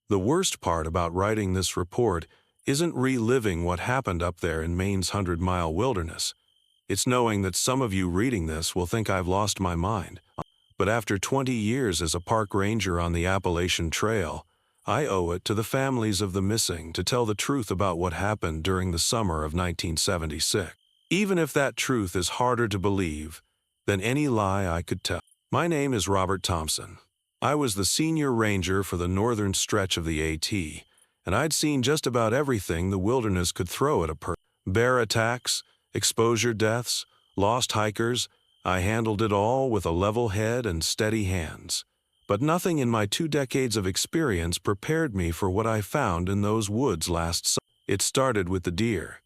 The worst part about writing this report isn't reliving what happened up there in Maine's 100-mile wilderness. It's knowing that some of you reading this will think I've lost my mind. But after 20 years as a park ranger on the Appalachian Trail, I owe it to the families of the missing to tell the truth about what happened during the summer of 1976. Even if that truth is harder to believe than any lie I could tell. My name is Robert Thompson. I was the senior ranger for the northern stretch of the AT, and I'd seen just about everything the wilderness could throw at a person. Bear attacks, exposure deaths, lost hikers. I handled it all with a level head and steady hands. But nothing in my 2 decades of experience prepared me for what I found in those woods last summer. It started with the deer.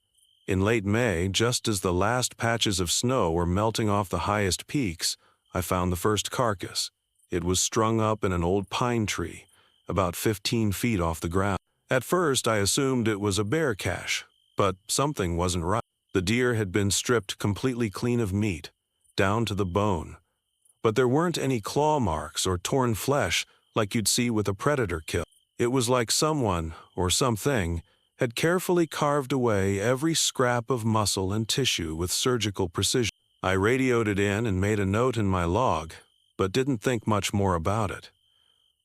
In late May, just as the last patches of snow were melting off the highest peaks, I found the first carcass. It was strung up in an old pine tree, about 15 feet off the ground. At first, I assumed it was a bear cache, but something wasn't right. The deer had been stripped completely clean of meat, down to the bone. But there weren't any claw marks or torn flesh like you'd see with a predator kill. It was like someone, or something, had carefully carved away every scrap of muscle and tissue with surgical precision. I radioed it in and made a note in my log, but didn't think much more about it.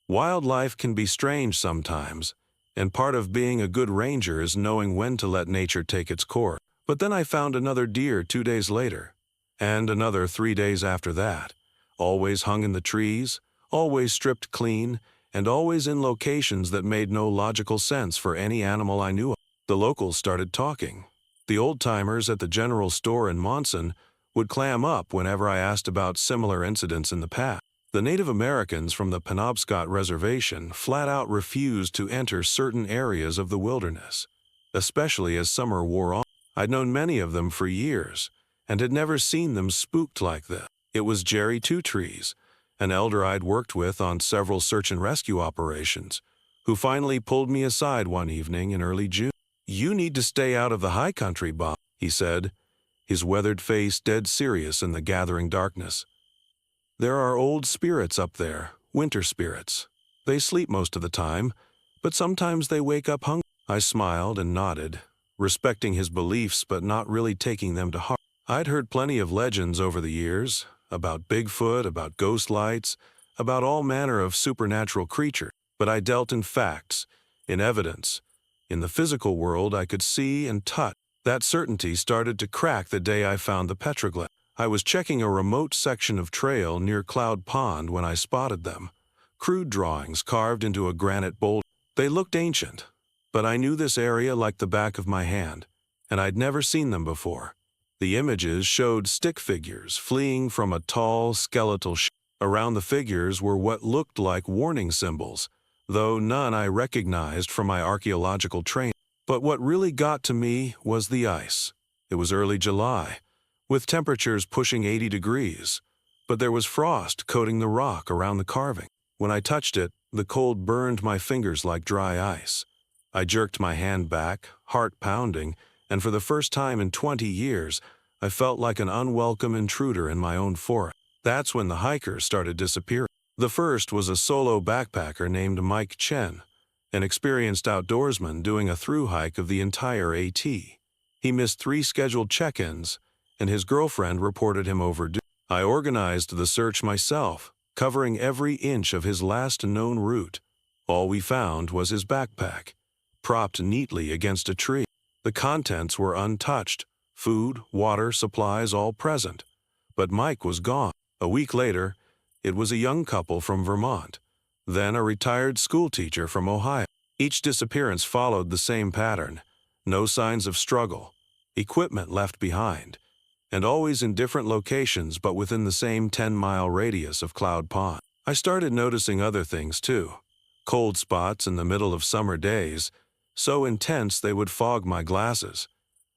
Wildlife can be strange sometimes, and part of being a good ranger is knowing when to let nature take its course. But then I found another deer 2 days later, and another 3 days after that, always hung in the trees, always stripped clean, and always in locations that made no logical sense for any animal I knew of. The locals started talking. The old-timers at the general store in Monson would clam up whenever I asked about similar incidents in the past. The Native Americans from the Penobscot Reservation flat-out refused to enter certain areas of the wilderness, especially as summer wore on. I'd known many of them for years, and had never seen them spooked like this. It was Jerry Two Trees, an elder I'd worked with on several search and rescue operations, who finally pulled me aside one evening in early June. "You need to stay out of the high country, Bob," he said, his weathered face dead serious in the gathering darkness. "There are old spirits up there, winter spirits. They sleep most of the time, but sometimes they wake up hungry." I smiled and nodded, respecting his beliefs but not really taking them to heart. I'd heard plenty of legends over the years, about Bigfoot, about ghost lights, about all manner of supernatural creatures, but I dealt in facts, in evidence. In the physical world I could see and touch. That certainty started to crack the day I found the petroglyph. I was checking a remote section of trail near Cloud Pond when I spotted them. Crude drawings carved into a granite boulder. They looked ancient, but I knew this area like the back of my hand, and I'd never seen them before. The images showed stick figures fleeing from a tall, skeletal shape. Around the figures were what looked like warning symbols, though none I recognized from my archaeological training. But what really got to me was the ice. It was early July, with temperatures pushing 80 degrees, but there was frost coating the rock around the carving. When I touched it, the cold burned my fingers like dry ice. I jerked my hand back, heart pounding, and for the first time in 20 years, I felt like an unwelcome intruder in my own forest. That's when the hikers started disappearing. The first was a solo backpacker named Mike Chen, an experienced outdoorsman doing a through hike of the entire AT. He missed 3 scheduled check-ins, and his girlfriend reported him overdue. I organized the search myself, covering every inch of his last known route. All we found was his backpack, propped neatly against a tree. The contents were untouched, food, water, supplies all present. But Mike was gone. A week later, it was a young couple from Vermont, then a retired schoolteacher from Ohio. Each disappearance followed the same pattern. No signs of struggle, equipment left behind, and always in different locations but within the same 10-mile radius of Cloud Pond. I started noticing other things too. Cold spots in the middle of summer days, so intense they would fog my glasses.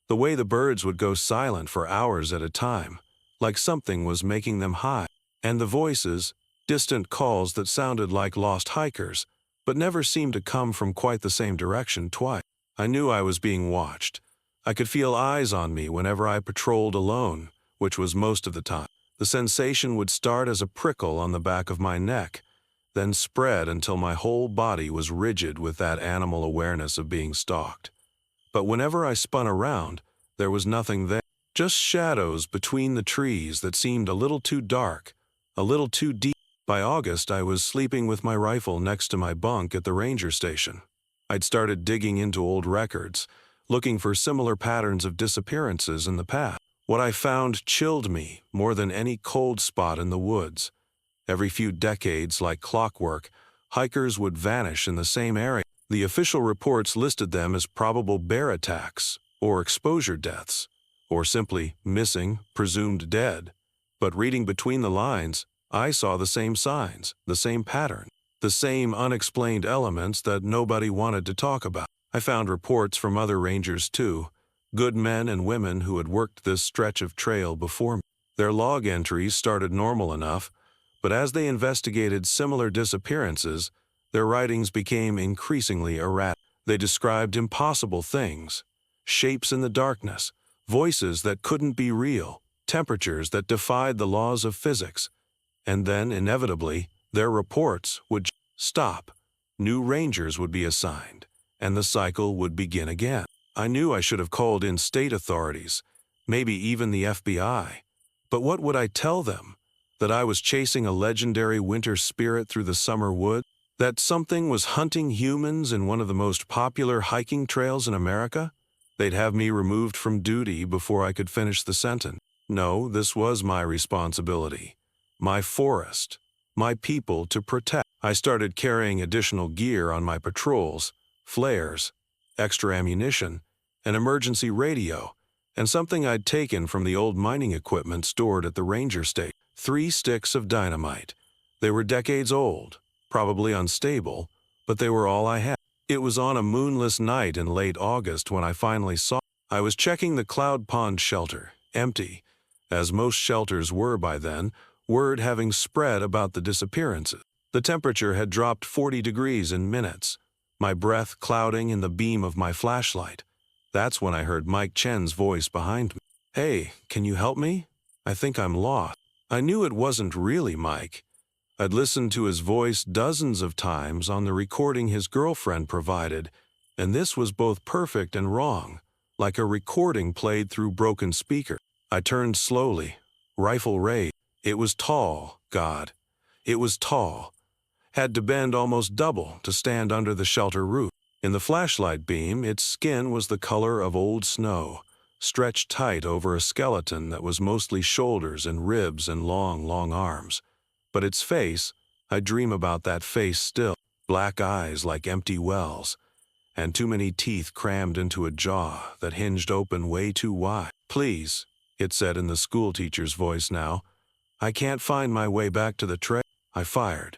The way the birds would go silent for hours at a time, like something was making them high. And the voices, distant calls that sounded like lost hikers, but never seemed to come from quite the same direction twice. I knew I was being watched. I could feel eyes on me whenever I patrolled alone, which was most of the time. The sensation would start as a prickle on the back of my neck, then spread until my whole body was rigid with that animal awareness of being stalked. But whenever I spun around, there was nothing there. Just shadows between the trees that seemed a little too dark, a little too deep. By August, I was sleeping with my rifle next to my bunk at the ranger station. I'd started digging into old records, looking for similar patterns of disappearances in the past. What I found chilled me more than any cold spot in the woods. Every few decades, like clockwork, hikers would vanish in the same area. The official reports listed them as probable bear attacks, or exposure deaths, or simply missing, presumed dead. But reading between the lines, I saw the same signs, the same pattern, the same unexplained elements that nobody wanted to talk about. I found reports from other rangers too, good men and women who had worked this stretch of trail before me. Their log entries started normal enough, but as they investigated similar disappearances, their writings became increasingly erratic. They described impossible things, shapes in the darkness, voices that couldn't be real, temperatures that defied the laws of physics. And then, inevitably, their reports would stop. New rangers would be assigned, and the cycle would begin again. I knew I should have called in state authorities, maybe even the FBI. But what would I tell them? That I was chasing a legendary winter spirit through the summer woods? That something was hunting humans in one of the most popular hiking trails in America? They'd have me removed from duty before I could finish the sentence. No, this was my responsibility. My forest. My people to protect. I started carrying additional gear on my patrols, flares, extra ammunition, an emergency radio, and something I'd taken from the old mining equipment stored at the ranger station. 3 sticks of dynamite. They were decades old, probably unstable, but they were all I had. It was on a moonless night in late August when I finally saw. I was checking the Cloud Pond shelter, empty, as most shelters were by then, word having spread about the disappearances. The temperature had dropped 40 degrees in minutes, my breath clouding in the beam of my flashlight. That's when I heard Mike Chen's voice behind me. "Hey, can you help me? I think I'm lost." I knew it wasn't really Mike. I'd listened to his voice dozens of times on the recording his girlfriend provided, and this was both perfect and wrong, like a recording played through broken speaker. I turned slowly, rifle raised. It was tall, God. It was tall. Had to bend almost double to stand under the shelter roof. In the flashlight beam, its skin was the color of old snow, stretched tight over a skeleton that was mostly shoulders and ribs and long, long arms. But its face, I dream about that face still. Black eyes like empty wells, and too many teeth crammed into a jaw that hinged open way too wide. "Please," it said in the schoolteacher's voice now, "I can't find my way back to the trail." I fired.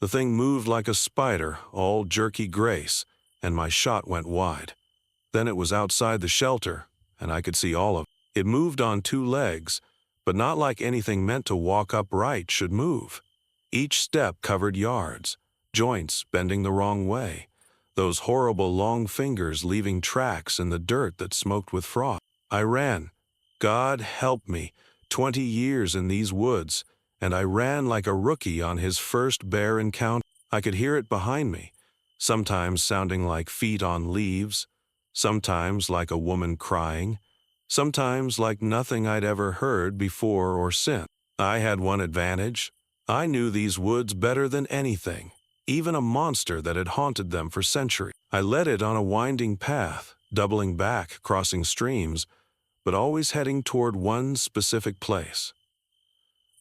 The thing moved like a spider, all jerky grace, and my shot went wide. Then it was outside the shelter, and I could see all of it. It moved on 2 legs, but not like anything meant to walk upright should move. Each step covered yards, joints bending the wrong way, those horrible long fingers leaving tracks in the dirt that smoked with frost. I ran. God help me, 20 years in these woods, and I ran like a rookie on his first bear encounter. I could hear it behind me, sometimes sounding like feet on leaves, sometimes like a woman crying, sometimes like nothing I'd ever heard before or since. I had one advantage. I knew these woods better than anything, even a monster that had haunted them for centuries. I led it on a winding path, doubling back, crossing streams, but always heading toward one specific place.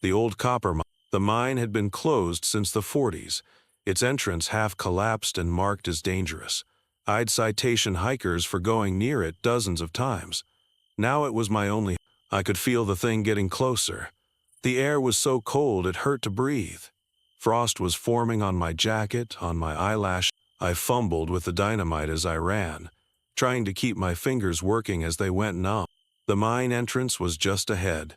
The old copper mine. The mine had been closed since the 40s, its entrance half collapsed and marked as dangerous. I'd citation hikers for going near it dozens of times. Now it was my only. I could feel the thing getting closer. The air was so cold it hurt to breathe. Frost was forming on my jacket, on my eyelash. I fumbled with the dynamite as I ran, trying to keep my fingers working as they went numb. The mine entrance was just ahead.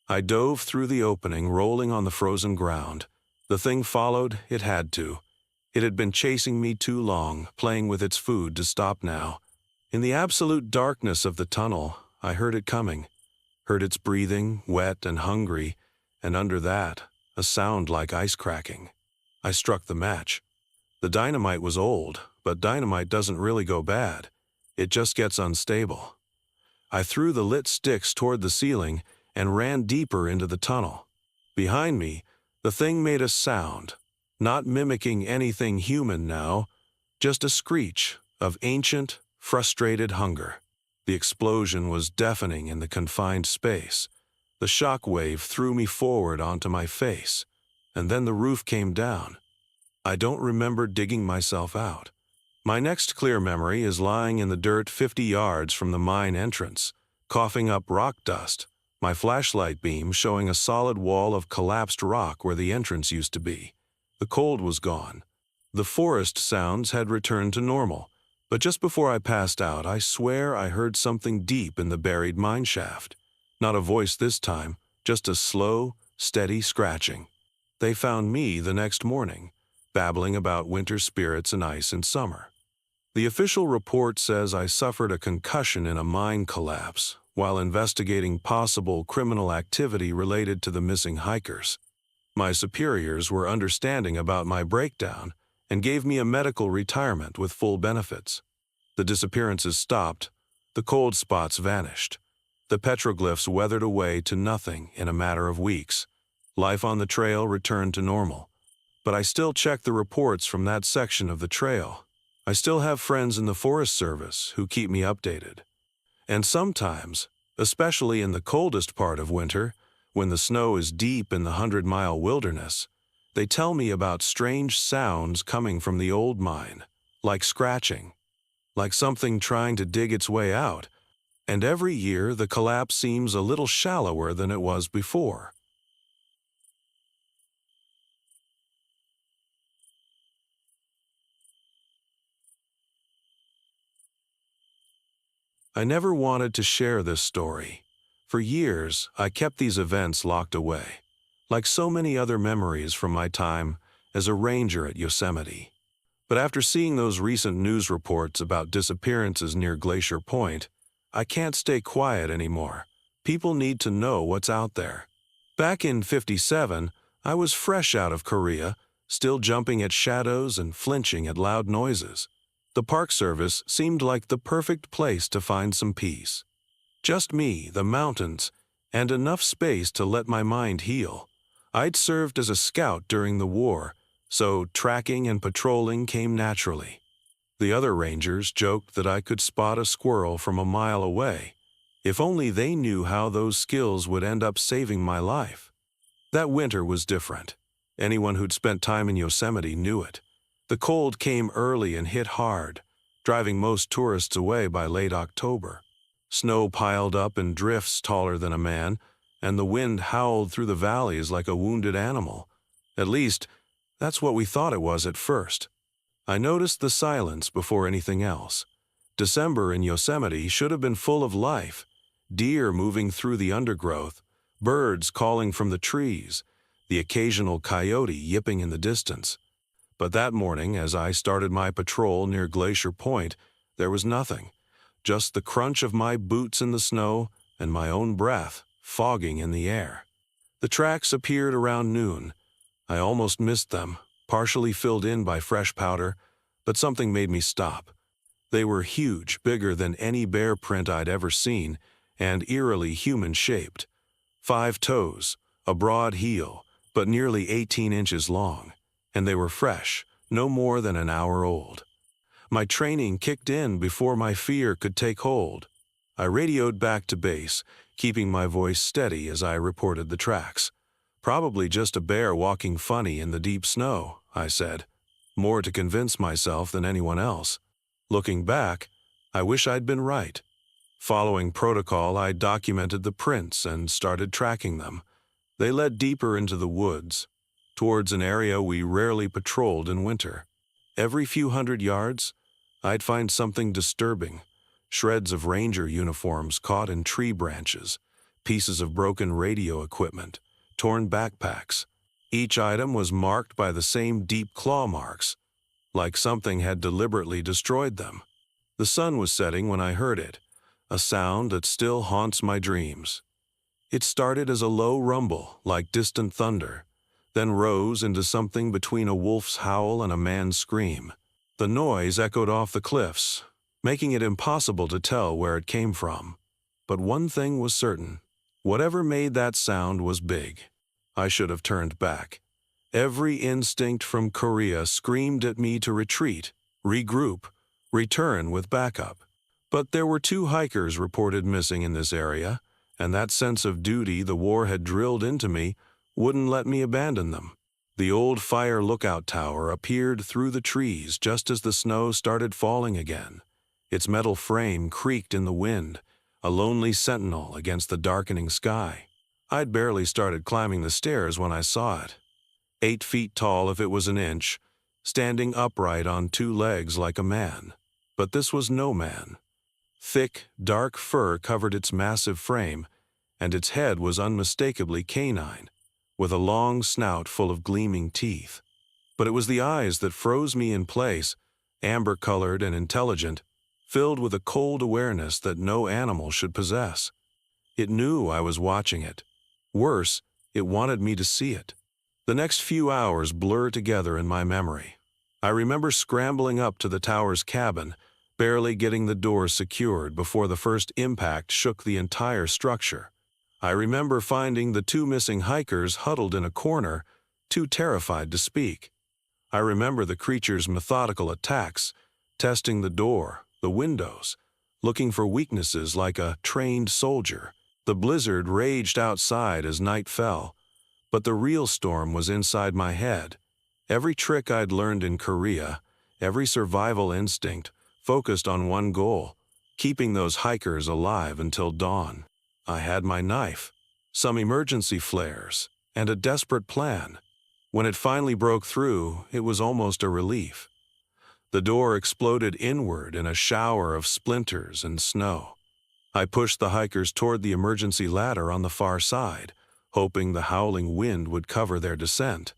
I dove through the opening, rolling on the frozen ground. The thing followed. It had to. It had been chasing me too long, playing with its food to stop now. In the absolute darkness of the tunnel, I heard it coming. Heard its breathing, wet and hungry, and under that, a sound like ice cracking. I struck the match. The dynamite was old, but dynamite doesn't really go bad. It just gets unstable. I threw the lit sticks toward the ceiling and ran deeper into the tunnel. Behind me, the thing made a sound, not mimicking anything human now, just a screech of ancient, frustrated hunger. The explosion was deafening in the confined space. The shock wave threw me forward onto my face, and then the roof came down. I don't remember digging myself out. My next clear memory is lying in the dirt 50 yards from the mine entrance, coughing up rock dust, my flashlight beam showing a solid wall of collapsed rock where the entrance used to be. The cold was gone. The forest sounds had returned to normal, but just before I passed out, I swear I heard something deep in the buried mine shaft. Not a voice this time, just a slow, steady scratching. They found me the next morning, babbling about winter spirits and ice in summer. The official report says I suffered a concussion in a mine collapse while investigating possible criminal activity related to the missing hikers. My superiors were understanding about my breakdown and gave me a medical retirement with full benefits. The disappearances stopped, the cold spots vanished. The petroglyphs weathered away to nothing in a matter of weeks. Life on the trail returned to normal. But I still check the reports from that section of the trail. I still have friends in the Forest Service who keep me updated. And sometimes, especially in the coldest part of winter, when the snow is deep in the 100-mile wilderness, they tell me about strange sounds coming from the old mine, like scratching, like something trying to dig its way out. And every year the collapse seems a little shallower than it was before. I never wanted to share this story. For years, I kept these events locked away, like so many other memories from my time as a ranger at Yosemite. But after seeing those recent news reports about disappearances near Glacier Point, I can't stay quiet anymore. People need to know what's out there. Back in '57, I was fresh out of Korea, still jumping at shadows and flinching at loud noises. The Park Service seemed like the perfect place to find some peace. Just me, the mountains, and enough space to let my mind heal. I'd served as a scout during the war, so tracking and patrolling came naturally. The other rangers joked that I could spot a squirrel from a mile away. If only they knew how those skills would end up saving my life. That winter was different. Anyone who'd spent time in Yosemite knew it. The cold came early and hit hard, driving most tourists away by late October. Snow piled up in drifts taller than a man, and the wind howled through the valleys like a wounded animal. At least, that's what we thought it was at first. I noticed the silence before anything else. December in Yosemite should have been full of life. Deer moving through the undergrowth, birds calling from the trees, the occasional coyote yipping in the distance. But that morning, as I started my patrol near Glacier Point, there was nothing. Just the crunch of my boots in the snow and my own breath fogging in the air. The tracks appeared around noon. I almost missed them, partially filled in by fresh powder, but something made me stop. They were huge, bigger than any bear print I'd ever seen, and eerily human-shaped. 5 toes, a broad heel, but nearly 18 inches long. And they were fresh, no more than an hour old. My training kicked in before my fear could take hold. I radioed back to base, keeping my voice steady as I reported the tracks. Probably just a bear walking funny in the deep snow, I said, more to convince myself than anyone else. Looking back, I wish I'd been right. Following protocol, I documented the prints and started tracking them. They led deeper into the woods, towards an area we rarely patrolled in winter. Every few hundred yards, I'd find something disturbing. Shreds of ranger uniforms caught in tree branches, pieces of broken radio equipment, torn backpacks. Each item was marked by the same deep claw marks, like something had deliberately destroyed them. The sun was setting when I heard it, a sound that still haunts my dreams. It started as a low rumble, like distant thunder. then rose into something between a wolf's howl and a man's scream. The noise echoed off the cliffs, making it impossible to tell where it came from. But one thing was certain. Whatever made that sound was big. I should have turned back. Every instinct from Korea screamed at me to retreat, regroup, return with backup. But there were 2 hikers reported missing in this area, and that sense of duty the war had drilled into me wouldn't let me abandon them. The old fire lookout tower appeared through the trees just as the snow started falling again. Its metal frame creaked in the wind, a lonely sentinel against the darkening sky. I'd barely started climbing the stairs when I saw it. 8 feet tall if it was an inch, standing upright on 2 legs like a man. But this was no man. Thick, dark fur covered its massive frame, and its head was unmistakably canine, with a long snout full of gleaming teeth. But it was the eyes that froze me in place, amber-colored and intelligent, filled with a cold awareness that no animal should possess. It knew I was watching it. Worse, it wanted me to see it. The next few hours blur together in my memory. I remember scrambling up to the tower's cabin, barely getting the doors secured before the first impact shook the entire structure. I remember finding the 2 missing hikers huddled in a corner, too terrified to speak. I remember the creature's methodical attacks, testing the door, the windows, looking for weaknesses like a trained soldier. The blizzard raged outside as night fell, but the real storm was inside my head. Every trick I'd learned in Korea, every survival instinct, focused on one goal, keeping those hikers alive until dawn. I had my knife, some emergency flares, and a desperate plan. When it finally broke through, it was almost a relief. The door exploded inward in a shower of splinters and snow. I pushed the hikers toward the emergency ladder on the far side, hoping the howling wind would cover their descent.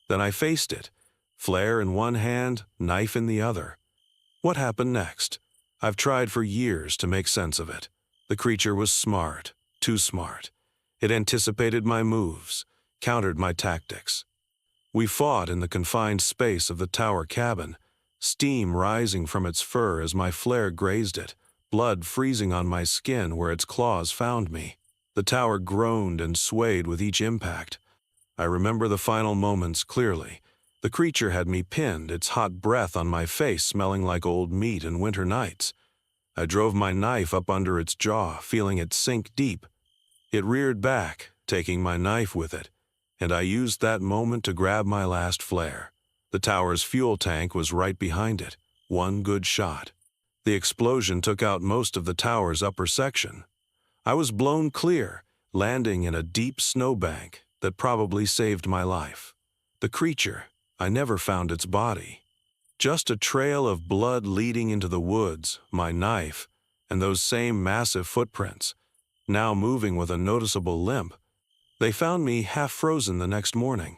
Then I faced it, flare in one hand, knife in the other. What happened next? I've tried for years to make sense of it. The creature was smart, too smart. It anticipated my moves, countered my tactics. We fought in the confined space of the tower cabin, steam rising from its fur as my flare grazed it, blood freezing on my skin where its claws found me. The tower groaned and swayed with each impact. I remember the final moments clearly. The creature had me pinned, its hot breath on my face smelling like old meat and winter nights. I drove my knife up under its jaw, feeling it sink deep. It reared back, taking my knife with it, and I used that moment to grab my last flare. The tower's fuel tank was right behind it. One good shot. The explosion took out most of the tower's upper section. I was blown clear, landing in a deep snowbank that probably saved my life. The creature, I never found its body. Just a trail of blood leading into the woods, my knife, and those same massive footprints, now moving with a noticeable limp. They found me half frozen the next morning.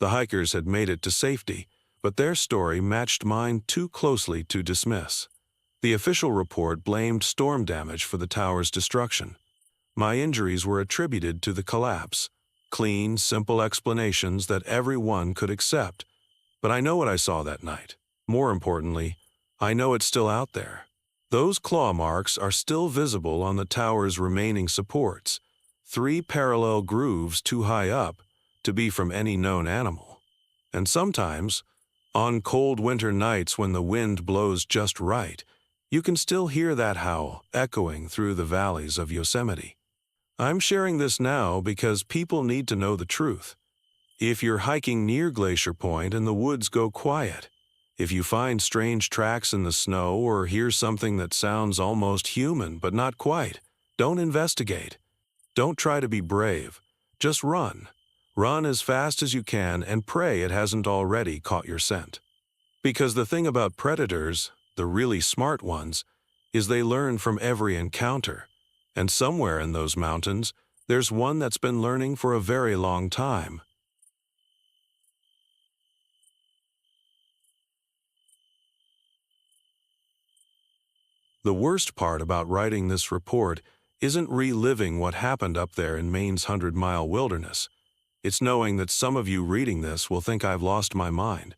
The hikers had made it to safety, but their story matched mine too closely to dismiss. The official report blamed storm damage for the tower's destruction. My injuries were attributed to the collapse. Clean, simple explanations that everyone could accept. But I know what I saw that night. More importantly, I know it's still out there. Those claw marks are still visible on the tower's remaining supports, 3 parallel grooves too high up to be from any known animal. And sometimes, on cold winter nights when the wind blows just right, you can still hear that howl echoing through the valleys of Yosemite. I'm sharing this now because people need to know the truth. If you're hiking near Glacier Point and the woods go quiet, if you find strange tracks in the snow or hear something that sounds almost human but not quite, don't investigate. Don't try to be brave. Just run. Run as fast as you can and pray it hasn't already caught your scent. Because the thing about predators, the really smart ones, is they learn from every encounter. And somewhere in those mountains, there's one that's been learning for a very long time. The worst part about writing this report isn't reliving what happened up there in Maine's 100-mile wilderness. It's knowing that some of you reading this will think I've lost my mind.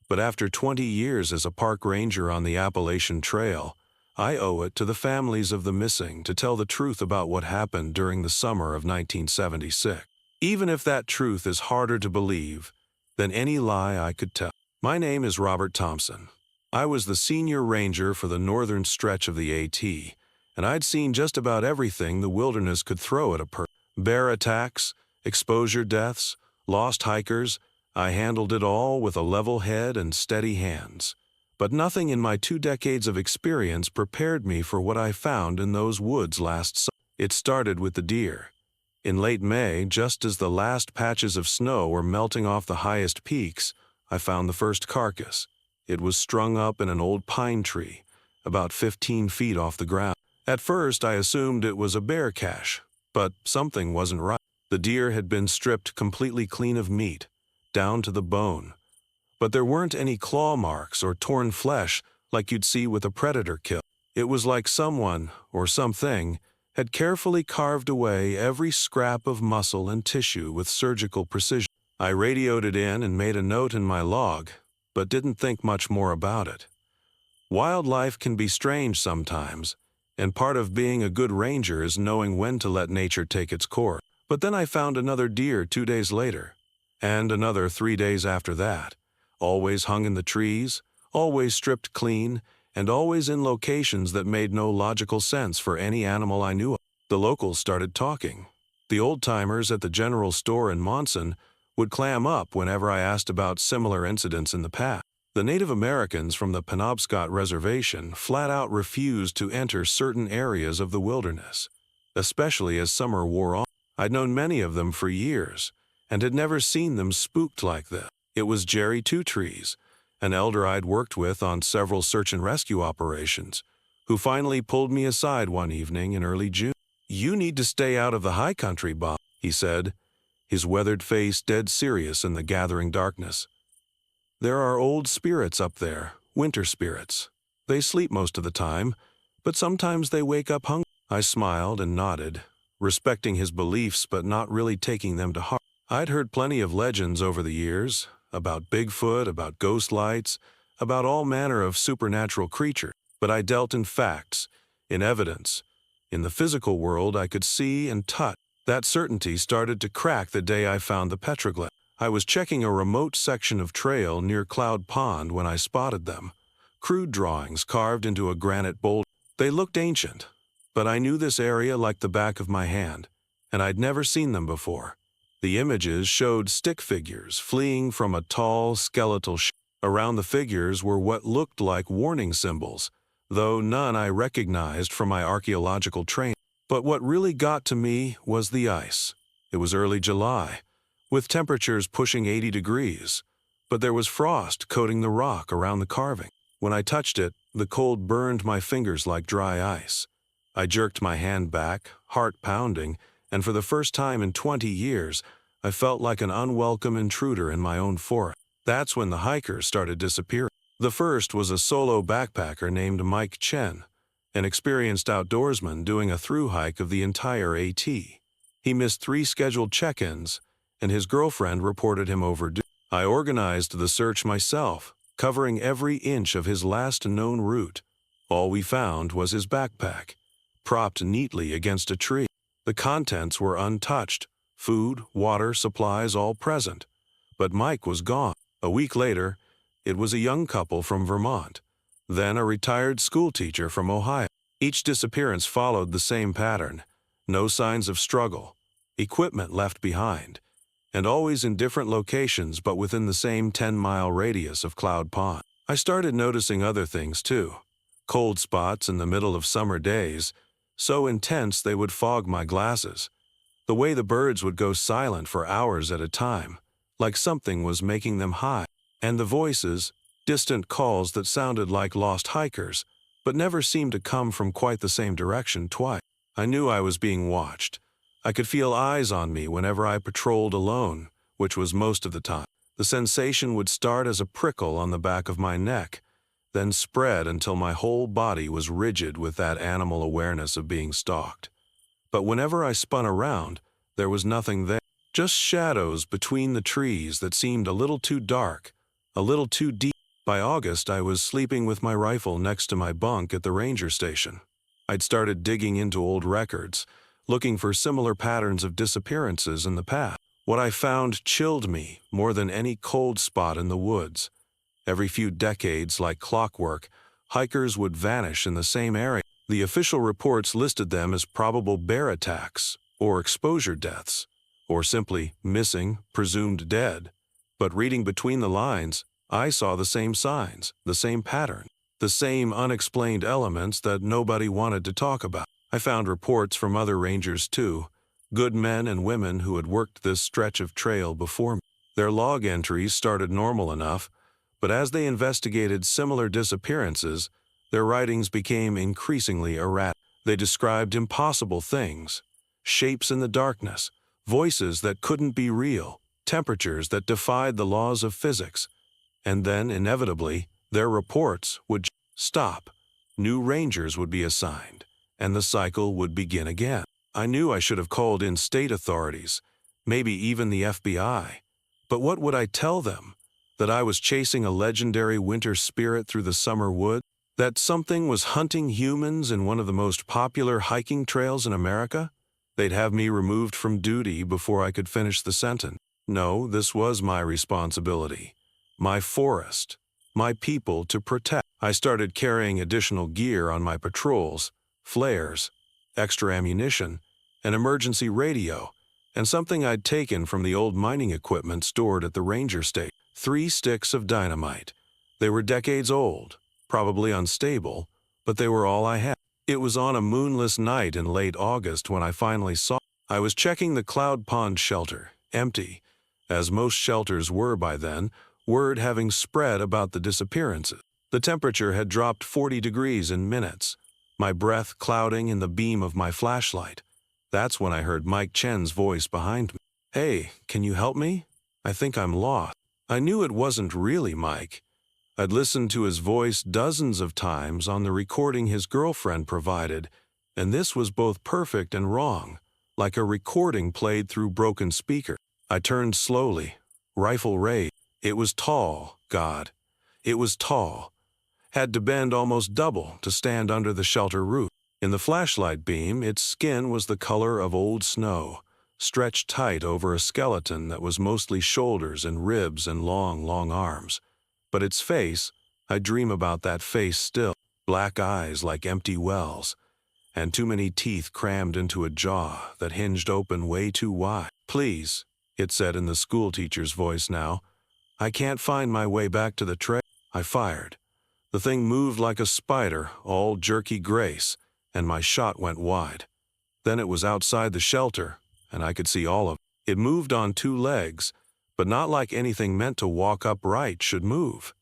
But after 20 years as a park ranger on the Appalachian Trail, I owe it to the families of the missing to tell the truth about what happened during the summer of 1976. Even if that truth is harder to believe than any lie I could tell. My name is Robert Thompson. I was the senior ranger for the northern stretch of the AT, and I'd seen just about everything the wilderness could throw at a person. Bear attacks, exposure deaths, lost hikers. I handled it all with a level head and steady hands. But nothing in my 2 decades of experience prepared me for what I found in those woods last summer. It started with the deer. In late May, just as the last patches of snow were melting off the highest peaks, I found the first carcass. It was strung up in an old pine tree, about 15 feet off the ground. At first, I assumed it was a bear cache, but something wasn't right. The deer had been stripped completely clean of meat, down to the bone. But there weren't any claw marks or torn flesh like you'd see with a predator kill. It was like someone, or something, had carefully carved away every scrap of muscle and tissue with surgical precision. I radioed it in and made a note in my log, but didn't think much more about it. Wildlife can be strange sometimes, and part of being a good ranger is knowing when to let nature take its course. But then I found another deer 2 days later, and another 3 days after that, always hung in the trees, always stripped clean, and always in locations that made no logical sense for any animal I knew of. The locals started talking. The old-timers at the general store in Monson would clam up whenever I asked about similar incidents in the past. The Native Americans from the Penobscot Reservation flat-out refused to enter certain areas of the wilderness, especially as summer wore on. I'd known many of them for years, and had never seen them spooked like this. It was Jerry Two Trees, an elder I'd worked with on several search and rescue operations, who finally pulled me aside one evening in early June. "You need to stay out of the high country, Bob," he said, his weathered face dead serious in the gathering darkness. "There are old spirits up there, winter spirits. They sleep most of the time, but sometimes they wake up hungry." I smiled and nodded, respecting his beliefs but not really taking them to heart. I'd heard plenty of legends over the years, about Bigfoot, about ghost lights, about all manner of supernatural creatures, but I dealt in facts, in evidence. In the physical world I could see and touch. That certainty started to crack the day I found the petroglyph. I was checking a remote section of trail near Cloud Pond when I spotted them. Crude drawings carved into a granite boulder. They looked ancient, but I knew this area like the back of my hand, and I'd never seen them before. The images showed stick figures fleeing from a tall, skeletal shape. Around the figures were what looked like warning symbols, though none I recognized from my archaeological training. But what really got to me was the ice. It was early July, with temperatures pushing 80 degrees, but there was frost coating the rock around the carving. When I touched it, the cold burned my fingers like dry ice. I jerked my hand back, heart pounding, and for the first time in 20 years, I felt like an unwelcome intruder in my own forest. That's when the hikers started disappearing. The first was a solo backpacker named Mike Chen, an experienced outdoorsman doing a through hike of the entire AT. He missed 3 scheduled check-ins, and his girlfriend reported him overdue. I organized the search myself, covering every inch of his last known route. All we found was his backpack, propped neatly against a tree. The contents were untouched, food, water, supplies all present. But Mike was gone. A week later, it was a young couple from Vermont, then a retired schoolteacher from Ohio. Each disappearance followed the same pattern. No signs of struggle, equipment left behind, and always in different locations but within the same 10-mile radius of Cloud Pond. I started noticing other things too. Cold spots in the middle of summer days, so intense they would fog my glasses. The way the birds would go silent for hours at a time, like something was making them high. And the voices, distant calls that sounded like lost hikers, but never seemed to come from quite the same direction twice. I knew I was being watched. I could feel eyes on me whenever I patrolled alone, which was most of the time. The sensation would start as a prickle on the back of my neck, then spread until my whole body was rigid with that animal awareness of being stalked. But whenever I spun around, there was nothing there. Just shadows between the trees that seemed a little too dark, a little too deep. By August, I was sleeping with my rifle next to my bunk at the ranger station. I'd started digging into old records, looking for similar patterns of disappearances in the past. What I found chilled me more than any cold spot in the woods. Every few decades, like clockwork, hikers would vanish in the same area. The official reports listed them as probable bear attacks, or exposure deaths, or simply missing, presumed dead. But reading between the lines, I saw the same signs, the same pattern, the same unexplained elements that nobody wanted to talk about. I found reports from other rangers too, good men and women who had worked this stretch of trail before me. Their log entries started normal enough, but as they investigated similar disappearances, their writings became increasingly erratic. They described impossible things, shapes in the darkness, voices that couldn't be real, temperatures that defied the laws of physics. And then, inevitably, their reports would stop. New rangers would be assigned, and the cycle would begin again. I knew I should have called in state authorities, maybe even the FBI. But what would I tell them? That I was chasing a legendary winter spirit through the summer woods? That something was hunting humans in one of the most popular hiking trails in America? They'd have me removed from duty before I could finish the sentence. No, this was my responsibility. My forest, my people to protect. I started carrying additional gear on my patrols, flares, extra ammunition, an emergency radio, and something I'd taken from the old mining equipment stored at the ranger station. 3 sticks of dynamite. They were decades old, probably unstable, but they were all I had. It was on a moonless night in late August when I finally saw. I was checking the Cloud Pond shelter, empty, as most shelters were by then, word having spread about the disappearances. The temperature had dropped 40 degrees in minutes, my breath clouding in the beam of my flashlight. That's when I heard Mike Chen's voice behind me. "Hey, can you help me? I think I'm lost." I knew it wasn't really Mike. I'd listened to his voice dozens of times on the recording his girlfriend provided, and this was both perfect and wrong, like a recording played through broken speaker. I turned slowly, rifle raised. It was tall, God. It was tall. Had to bend almost double to stand under the shelter roof. In the flashlight beam, its skin was the color of old snow, stretched tight over a skeleton that was mostly shoulders and ribs and long, long arms. But its face, I dream about that face still. Black eyes like empty wells, and too many teeth crammed into a jaw that hinged open way too wide. "Please," it said in the schoolteacher's voice now, "I can't find my way back to the trail." I fired. The thing moved like a spider, all jerky grace, and my shot went wide. Then it was outside the shelter, and I could see all of it. It moved on 2 legs, but not like anything meant to walk upright should move.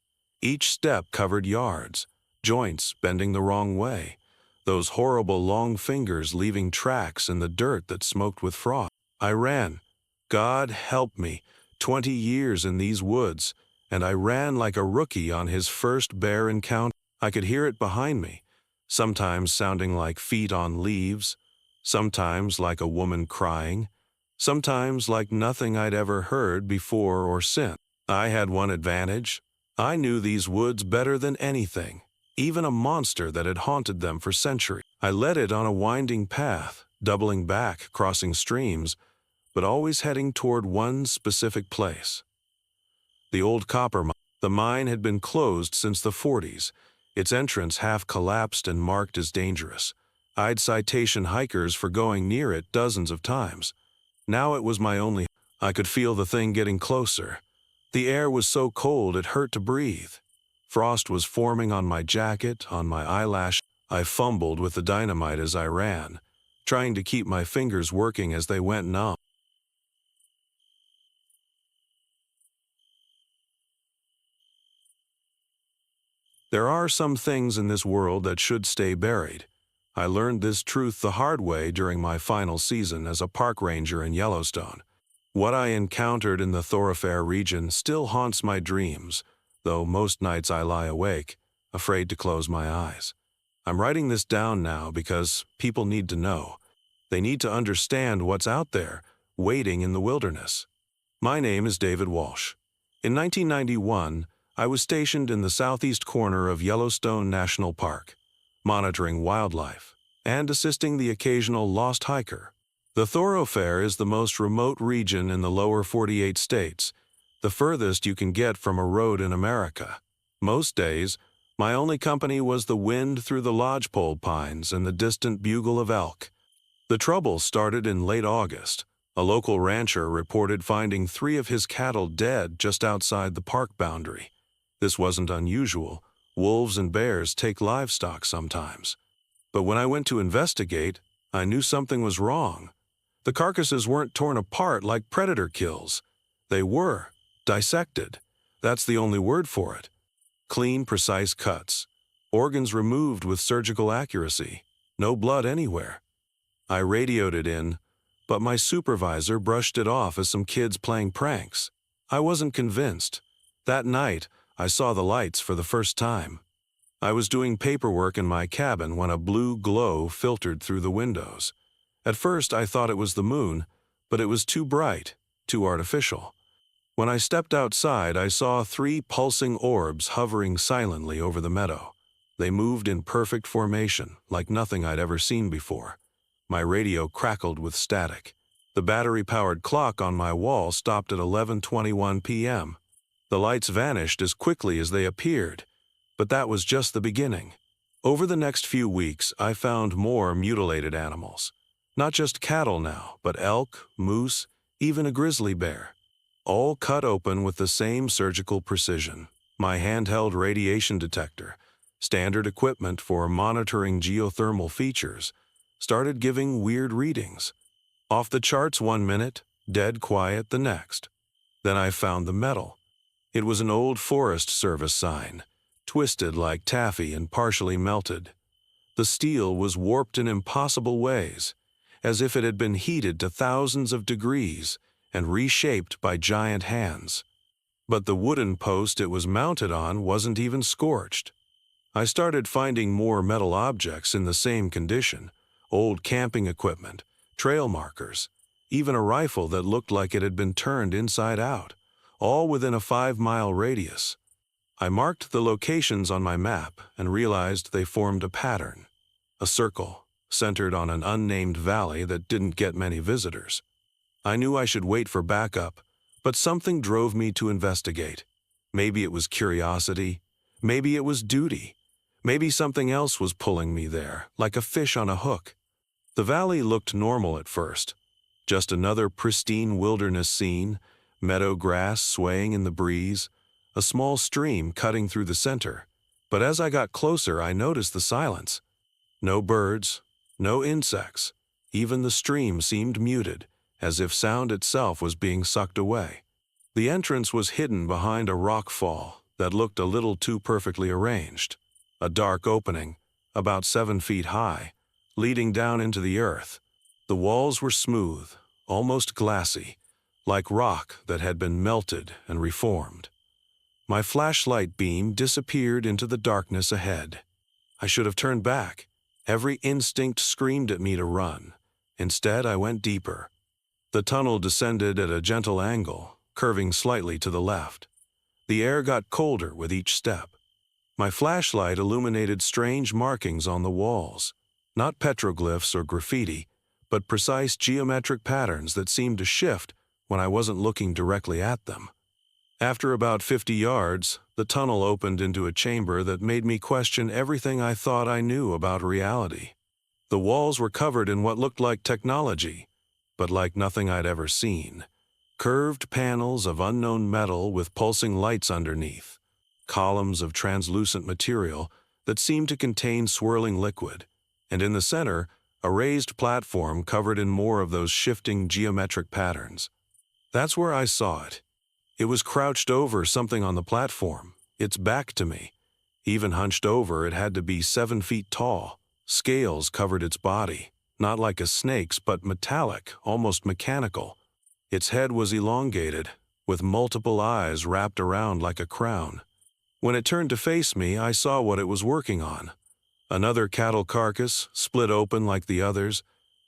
Each step covered yards, joints bending the wrong way, those horrible long fingers leaving tracks in the dirt that smoked with frost. I ran. God help me, 20 years in these woods, and I ran like a rookie on his first bear encounter. I could hear it behind me, sometimes sounding like feet on leaves, sometimes like a woman crying, sometimes like nothing I'd ever heard before or since. I had one advantage. I knew these woods better than anything, even a monster that had haunted them for centuries. I led it on a winding path, doubling back, crossing streams, but always heading toward one specific place. The old copper mine. The mine had been closed since the 40s, its entrance half collapsed and marked as dangerous. I'd citation hikers for going near it dozens of times. Now it was my only. I could feel the thing getting closer. The air was so cold it hurt to breathe. Frost was forming on my jacket, on my eyelash. I fumbled with the dynamite as I ran, trying to keep my fingers working as they went numb. There are some things in this world that should stay buried. I learned this truth the hard way during my final season as a park ranger in Yellowstone. What I encountered in the thoroughfare region still haunts my dreams, though most nights I lie awake, afraid to close my eyes. I'm writing this down now because people need to know. They need to understand what's out there, waiting in the wilderness. My name is David Walsh. In 1991, I was stationed in the southeast corner of Yellowstone National Park, monitoring wildlife and assisting the occasional lost hiker. The thoroughfare is the most remote region in the lower 48 states, the furthest you can get from a road in America. Most days, my only company was the wind through the lodgepole pines and the distant bugle of elk. The trouble started in late August. A local rancher reported finding 3 of his cattle dead just outside the park boundary. This wasn't unusual. Wolves and bears take livestock sometimes. But when I went to investigate, I knew something was wrong. The carcasses weren't torn apart like predator kills. They were dissected. That's the only word for it. Clean, precise cuts. Organs removed with surgical accuracy. No blood anywhere. I radioed it in, but my supervisor brushed it off as some kids playing pranks. I wasn't convinced. That night, I saw the lights for the first time. I was doing paperwork in my cabin when a blue glow filtered through the windows. At first, I thought it was the moon, but it was too bright, too artificial. When I stepped outside, I saw 3 pulsing orbs hovering silently over the meadow. They moved in perfect formation, like nothing I'd ever seen before. My radio crackled with static. The battery-powered clock on my wall stopped at 11:21 p.m. The lights vanished as quickly as they appeared, but that was just the beginning. Over the next few weeks, I found more mutilated animals. Not just cattle now, but elk, moose, even a grizzly bear. All cut open with the same surgical precision. My handheld radiation detector, standard equipment for monitoring geothermal features, started giving weird readings. Off the charts 1 minute, dead quiet the next. Then I found the metal. It was an old Forest Service sign, twisted like taffy and partially melted. The steel was warped in impossible ways, as if it had been heated to thousands of degrees and reshaped by giant hands. But the wooden post it was mounted on wasn't even scorched. I started finding more metal objects in the same condition. Old camping equipment, trail markers, even a rifle that looked like it had been turned inside out, all within a 5-mile radius. I marked the locations on my map and realized they formed a pattern, a circle, centered on an unnamed valley that didn't get many visitors. I knew I should wait for backup, but something drove me to investigate. Maybe it was curiosity, maybe it was duty, maybe something else was pulling me there, like a fish on a hook. The valley looked normal at first, just another pristine wilderness scene, meadow grass swaying in the breeze, a small stream cutting through the center. But as I got closer, I noticed the silence. No birds, no insects. Even the stream seemed muted, as if sound itself was being sucked away. The entrance was hidden behind a rock fall that looked a little too perfectly arranged. A dark opening, about 7 feet high, leading down into the earth. The walls were smooth, almost glassy, like rock that had been melted and reformed. My flashlight beam disappeared into the darkness ahead. I should have turned back. Every instinct screamed at me to run. Instead, I went deeper. The tunnel descended at a gentle angle, curving slightly to the left. The air got colder with each step. My flashlight illuminated strange markings on the walls. Not petroglyphs or graffiti, but precise geometric patterns that seemed to shift when I wasn't looking directly at them. After about 50 yards, the tunnel opened into a chamber that made me question everything I thought I knew about reality. The walls were covered in what looked like technology, but like nothing I'd ever seen. Curved panels of unknown metal with pulsing lights underneath. Columns of translucent material that seemed to contain swirling liquid. And in the center, a raised platform covered in more of those shifting geometric patterns. That's where I saw it. It was crouched over something on the platform, its back to me. Even hunched over, it had to be 7 feet tall. Scales covered its body, not like a snake's, but metallic, almost mechanical. Its head was elongated, with multiple eyes wrapped around like a crown. When it turned to face me, I saw what it was working on. Another cattle carcass, split open like the others,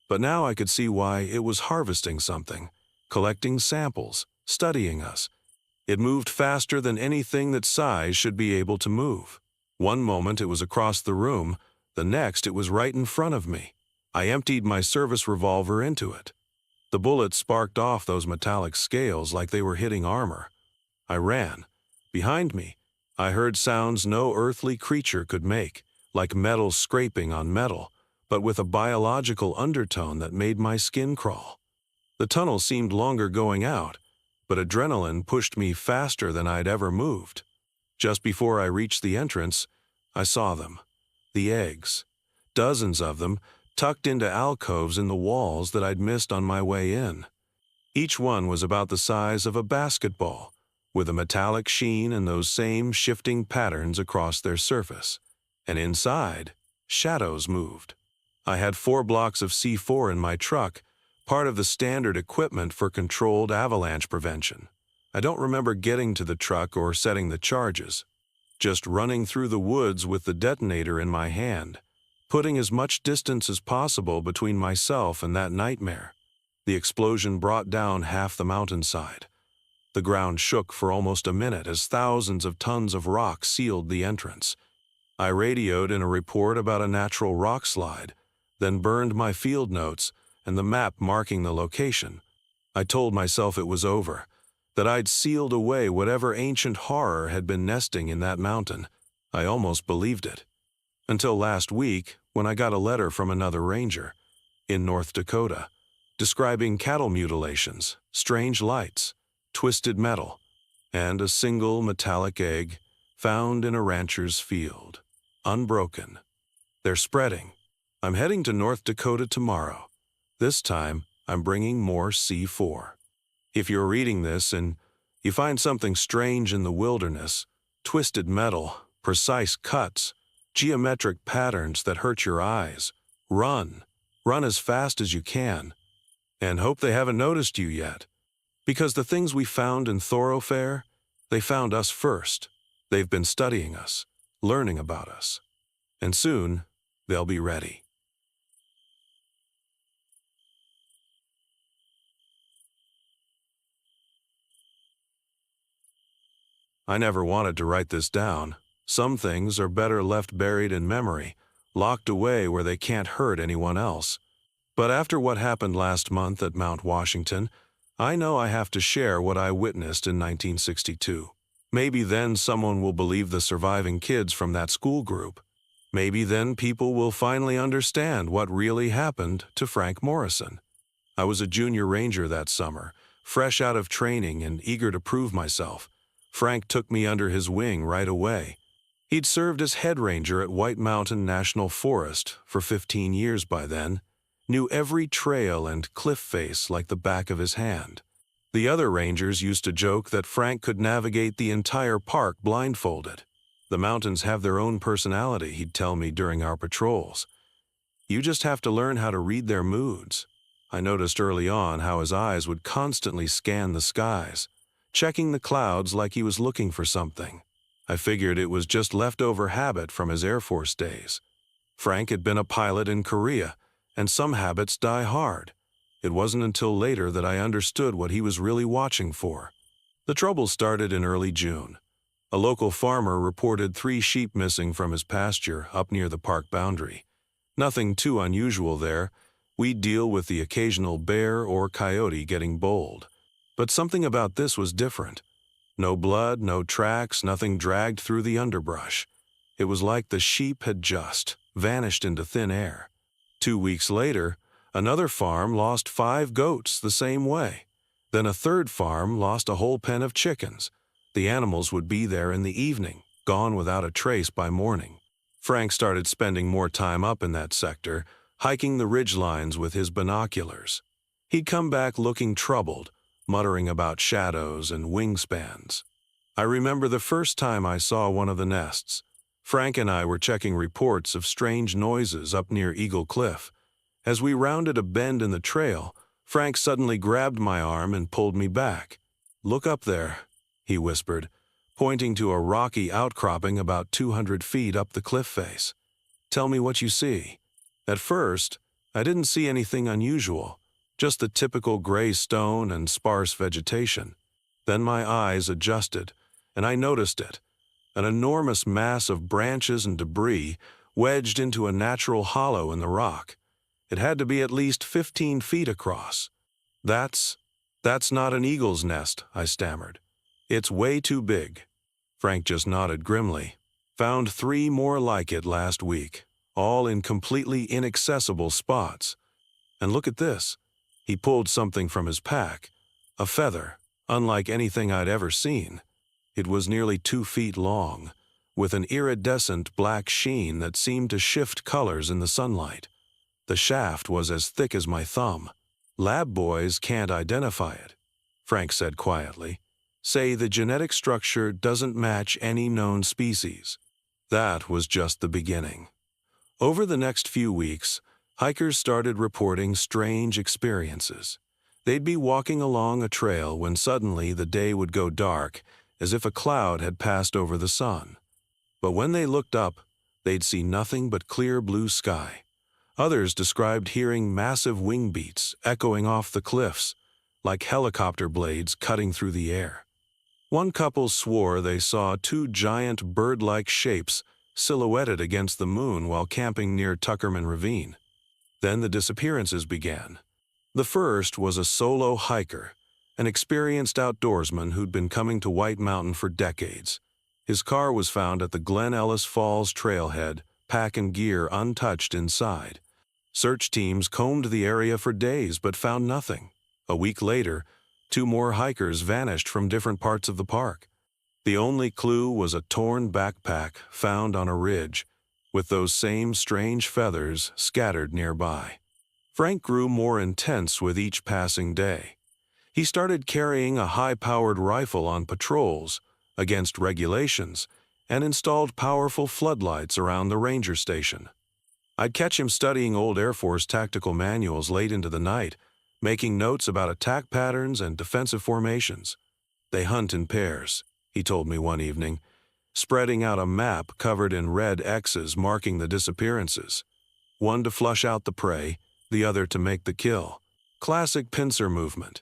but now I could see why. It was harvesting something. collecting samples, studying us. It moved faster than anything that size should be able to move. One moment it was across the room, the next it was right in front of me. I emptied my service revolver into it. The bullets sparked off those metallic scales like they were hitting armor. I ran. Behind me, I heard sounds no earthly creature could make, like metal scraping on metal, but with a biological undertone that made my skin crawl. The tunnel seemed longer going out, but adrenaline pushed me faster than I'd ever moved. Just before I reached the entrance, I saw them. The eggs. Dozens of them, tucked into alcoves in the walls that I'd missed on my way in. Each one was about the size of a basketball, with a metallic sheen and those same shifting patterns across their surface. And inside, shadows moved. I had 4 blocks of C4 in my truck, part of the standard equipment for controlled avalanche prevention. I don't remember getting to the truck or setting the charges, just running through the woods with the detonator in my hand, putting as much distance as possible between myself and that nightmare. The explosion brought down half the mountainside. The ground shook for almost a minute as thousands of tons of rock sealed the entrance. I radioed in a report about a natural rock slide, then burned my field notes and the map marking the location. I told myself it was over, that I'd sealed away whatever ancient horror had been nesting in that mountain. I almost believed it. Until last week, when I got a letter from another ranger, in North Dakota, describing cattle mutilations, strange lights, twisted metal, and a single metallic egg found in a rancher's field. Unbroken. They're spreading. I'm heading to North Dakota tomorrow. This time, I'm bringing more C4. If you're reading this and you find something strange in the wilderness, twisted metal, precise cuts, geometric patterns that hurt your eyes, run. Run as fast as you can. And hope they haven't noticed you yet. Because the things we found in Thoroughfare, they found us first. They've been studying us, learning about us. And soon, they'll be ready. I never wanted to write this down. Some things are better left buried in memory, locked away where they can't hurt anyone else. But after what happened last month at Mount Washington, I know I have to share what I witnessed in 1962. Maybe then someone will believe the surviving kids from that school group. Maybe then people will finally understand what really happened to Frank Morrison. I was a junior ranger that summer, fresh out of training and eager to prove myself. Frank took me under his wing right away. He'd served as head ranger at White Mountain National Forest for 15 years by then, knew every trail and cliff face like the back of his hand. The other rangers used to joke that Frank could navigate the entire park blindfolded. The mountains have their own personality, he'd tell me during our patrols. You just have to learn how to read their moods. I noticed early on how his eyes would constantly scan the skies, checking the clouds like he was looking for something. I figured it was just leftover habit from his Air Force days. Frank had been a pilot in Korea, and some habits die hard. It wasn't until later that I understood what he was really watching for. The trouble started in early June. A local farmer reported 3 sheep missing from his pasture up near the park boundary. Nothing too unusual there. We'd deal with the occasional bear or coyote getting bold. But something about this was different. No blood, no tracks, nothing dragged through the underbrush. It was like the sheep had just vanished into thin air. 2 weeks later, another farm lost 5 goats the same way. Then a third farm lost a whole pen of chickens. The animals would be there in the evening, gone without a trace by morning. Frank started spending more time up in that sector, hiking the ridgelines with his binoculars. He'd come back looking troubled, muttering about shadows and wingspans. I remember the first time I saw one of the nests. Frank and I were checking reports of strange noises up near Eagle Cliff. As we rounded a bend in the trail, Frank suddenly grabbed my arm and pulled me back. "Look up there," he whispered, pointing to a rocky outcropping about 200 feet up the cliff face. "Tell me what you see." At first, I didn't see anything unusual, just the typical gray stone and sparse vegetation. Then my eyes adjusted, and I noticed it, an enormous mass of branches and debris wedged into a natural hollow in the rock. It had to be at least 15 feet across. That's not an eagle's nest, I stammered. It's way too big. Frank just nodded grimly. Found 3 more like it last week, all in completely inaccessible spots. And look at this. He pulled something from his pack, a feather, unlike anything I'd ever seen. It was nearly 2 feet long, with an iridescent black sheen that seemed to shift colors in the sunlight. The shaft was as thick as my thumb. Lab boys can't identify it, Frank said quietly. Say the genetic structure doesn't match any known species. That was just the beginning. Over the next few weeks, hikers started reporting strange experiences. They'd be walking along a trail when suddenly the day would go dark, as if a cloud had passed over the sun. But when they looked up, they'd see nothing but clear blue sky. Others described hearing massive wing beats echoing off the cliffs, like helicopter blades cutting through the air. One couple swore they saw 2 giant bird-like shapes silhouetted against the moon while camping near Tuckerman Ravine. Then the disappearances began. The first was a solo hiker, an experienced outdoorsman who'd been coming to White Mountain for decades. His car was found at the Glen Ellis Falls trailhead, pack and gear untouched inside. Search teams combed the area for days but found nothing. A week later, 2 more hikers vanished from different parts of the park. The only clue was a torn backpack found on a ridge, with those same strange feathers scattered nearby. Frank grew more intense with each passing day. He started carrying a high-powered rifle on patrols, against regulations, and installed powerful floodlights around the ranger station. I'd catch him studying old Air Force tactical manuals late into the night, making notes about attack patterns and defensive formations. They hunt in pairs, he told me one evening, spreading out a map covered in red X's marking the disappearances. One to flush out the prey, the other to make the kill. Classic pincer movement.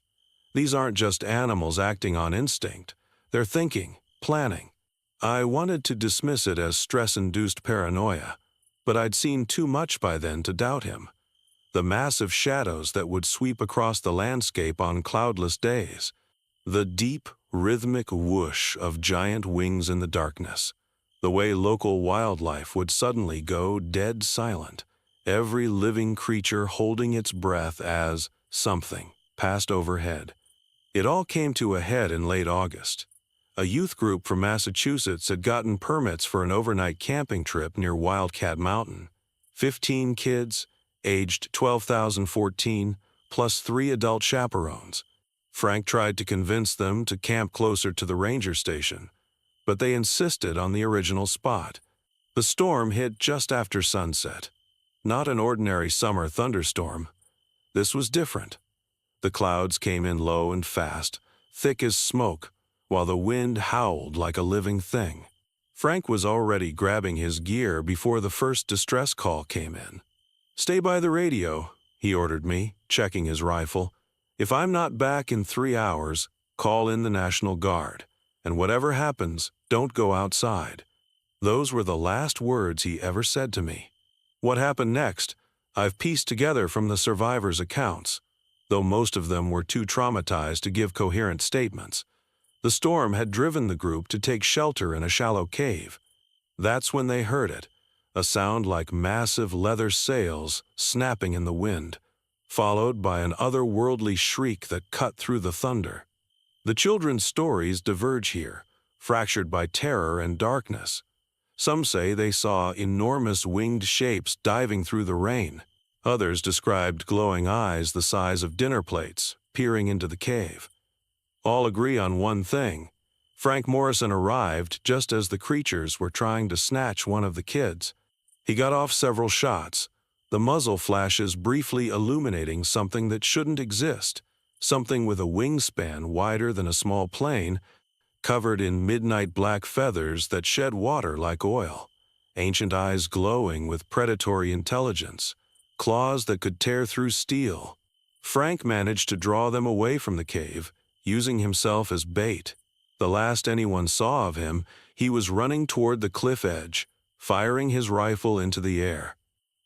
These aren't just animals acting on instinct. They're thinking, planning. I wanted to dismiss it as stress-induced paranoia, but I'd seen too much by then to doubt him. The massive shadows that would sweep across the landscape on cloudless days. The deep, rhythmic whoosh of giant wings in the darkness. The way local wildlife would suddenly go dead silent. Every living creature holding its breath as something passed overhead. It all came to a head in late August. A youth group from Massachusetts had gotten permits for an overnight camping trip near Wildcat Mountain. 15 kids, aged 12,014, plus 3 adult chaperones. Frank tried to convince them to camp closer to the ranger station, but they insisted on the original spot. The storm hit just after sunset. Not an ordinary summer thunderstorm. This was different. The clouds came in low and fast, thick as smoke, while the wind howled like a living thing. Frank was already grabbing his gear before the first distress call came in. "Stay by the radio," he ordered me, checking his rifle. "If I'm not back in 3 hours, call in the National Guard. And whatever happens, don't go outside." Those were the last words he ever said to me. What happened next, I've pieced together from the survivors' accounts, though most of them were too traumatized to give coherent statements. The storm had driven the group to take shelter in a shallow cave. That's when they heard it, a sound like massive leather sails snapping in the wind, followed by an otherworldly shriek that cut through the thunder. The children's stories diverge here, fractured by terror and darkness. Some say they saw enormous winged shapes diving through the rain. Others described glowing eyes the size of dinner plates, peering into the cave. All agree on one thing. Frank Morrison arrived just as the creatures were trying to snatch one of the kids. He got off several shots, the muzzle flashes briefly illuminating something that shouldn't exist, something with a wingspan wider than a small plane, covered in midnight black feathers that shed water like oil, ancient eyes glowing with predatory intelligence, claws that could tear through steel. Frank managed to draw them away from the cave, using himself as bait. The last anyone saw of him, he was running toward the cliff edge, firing his rifle into the air.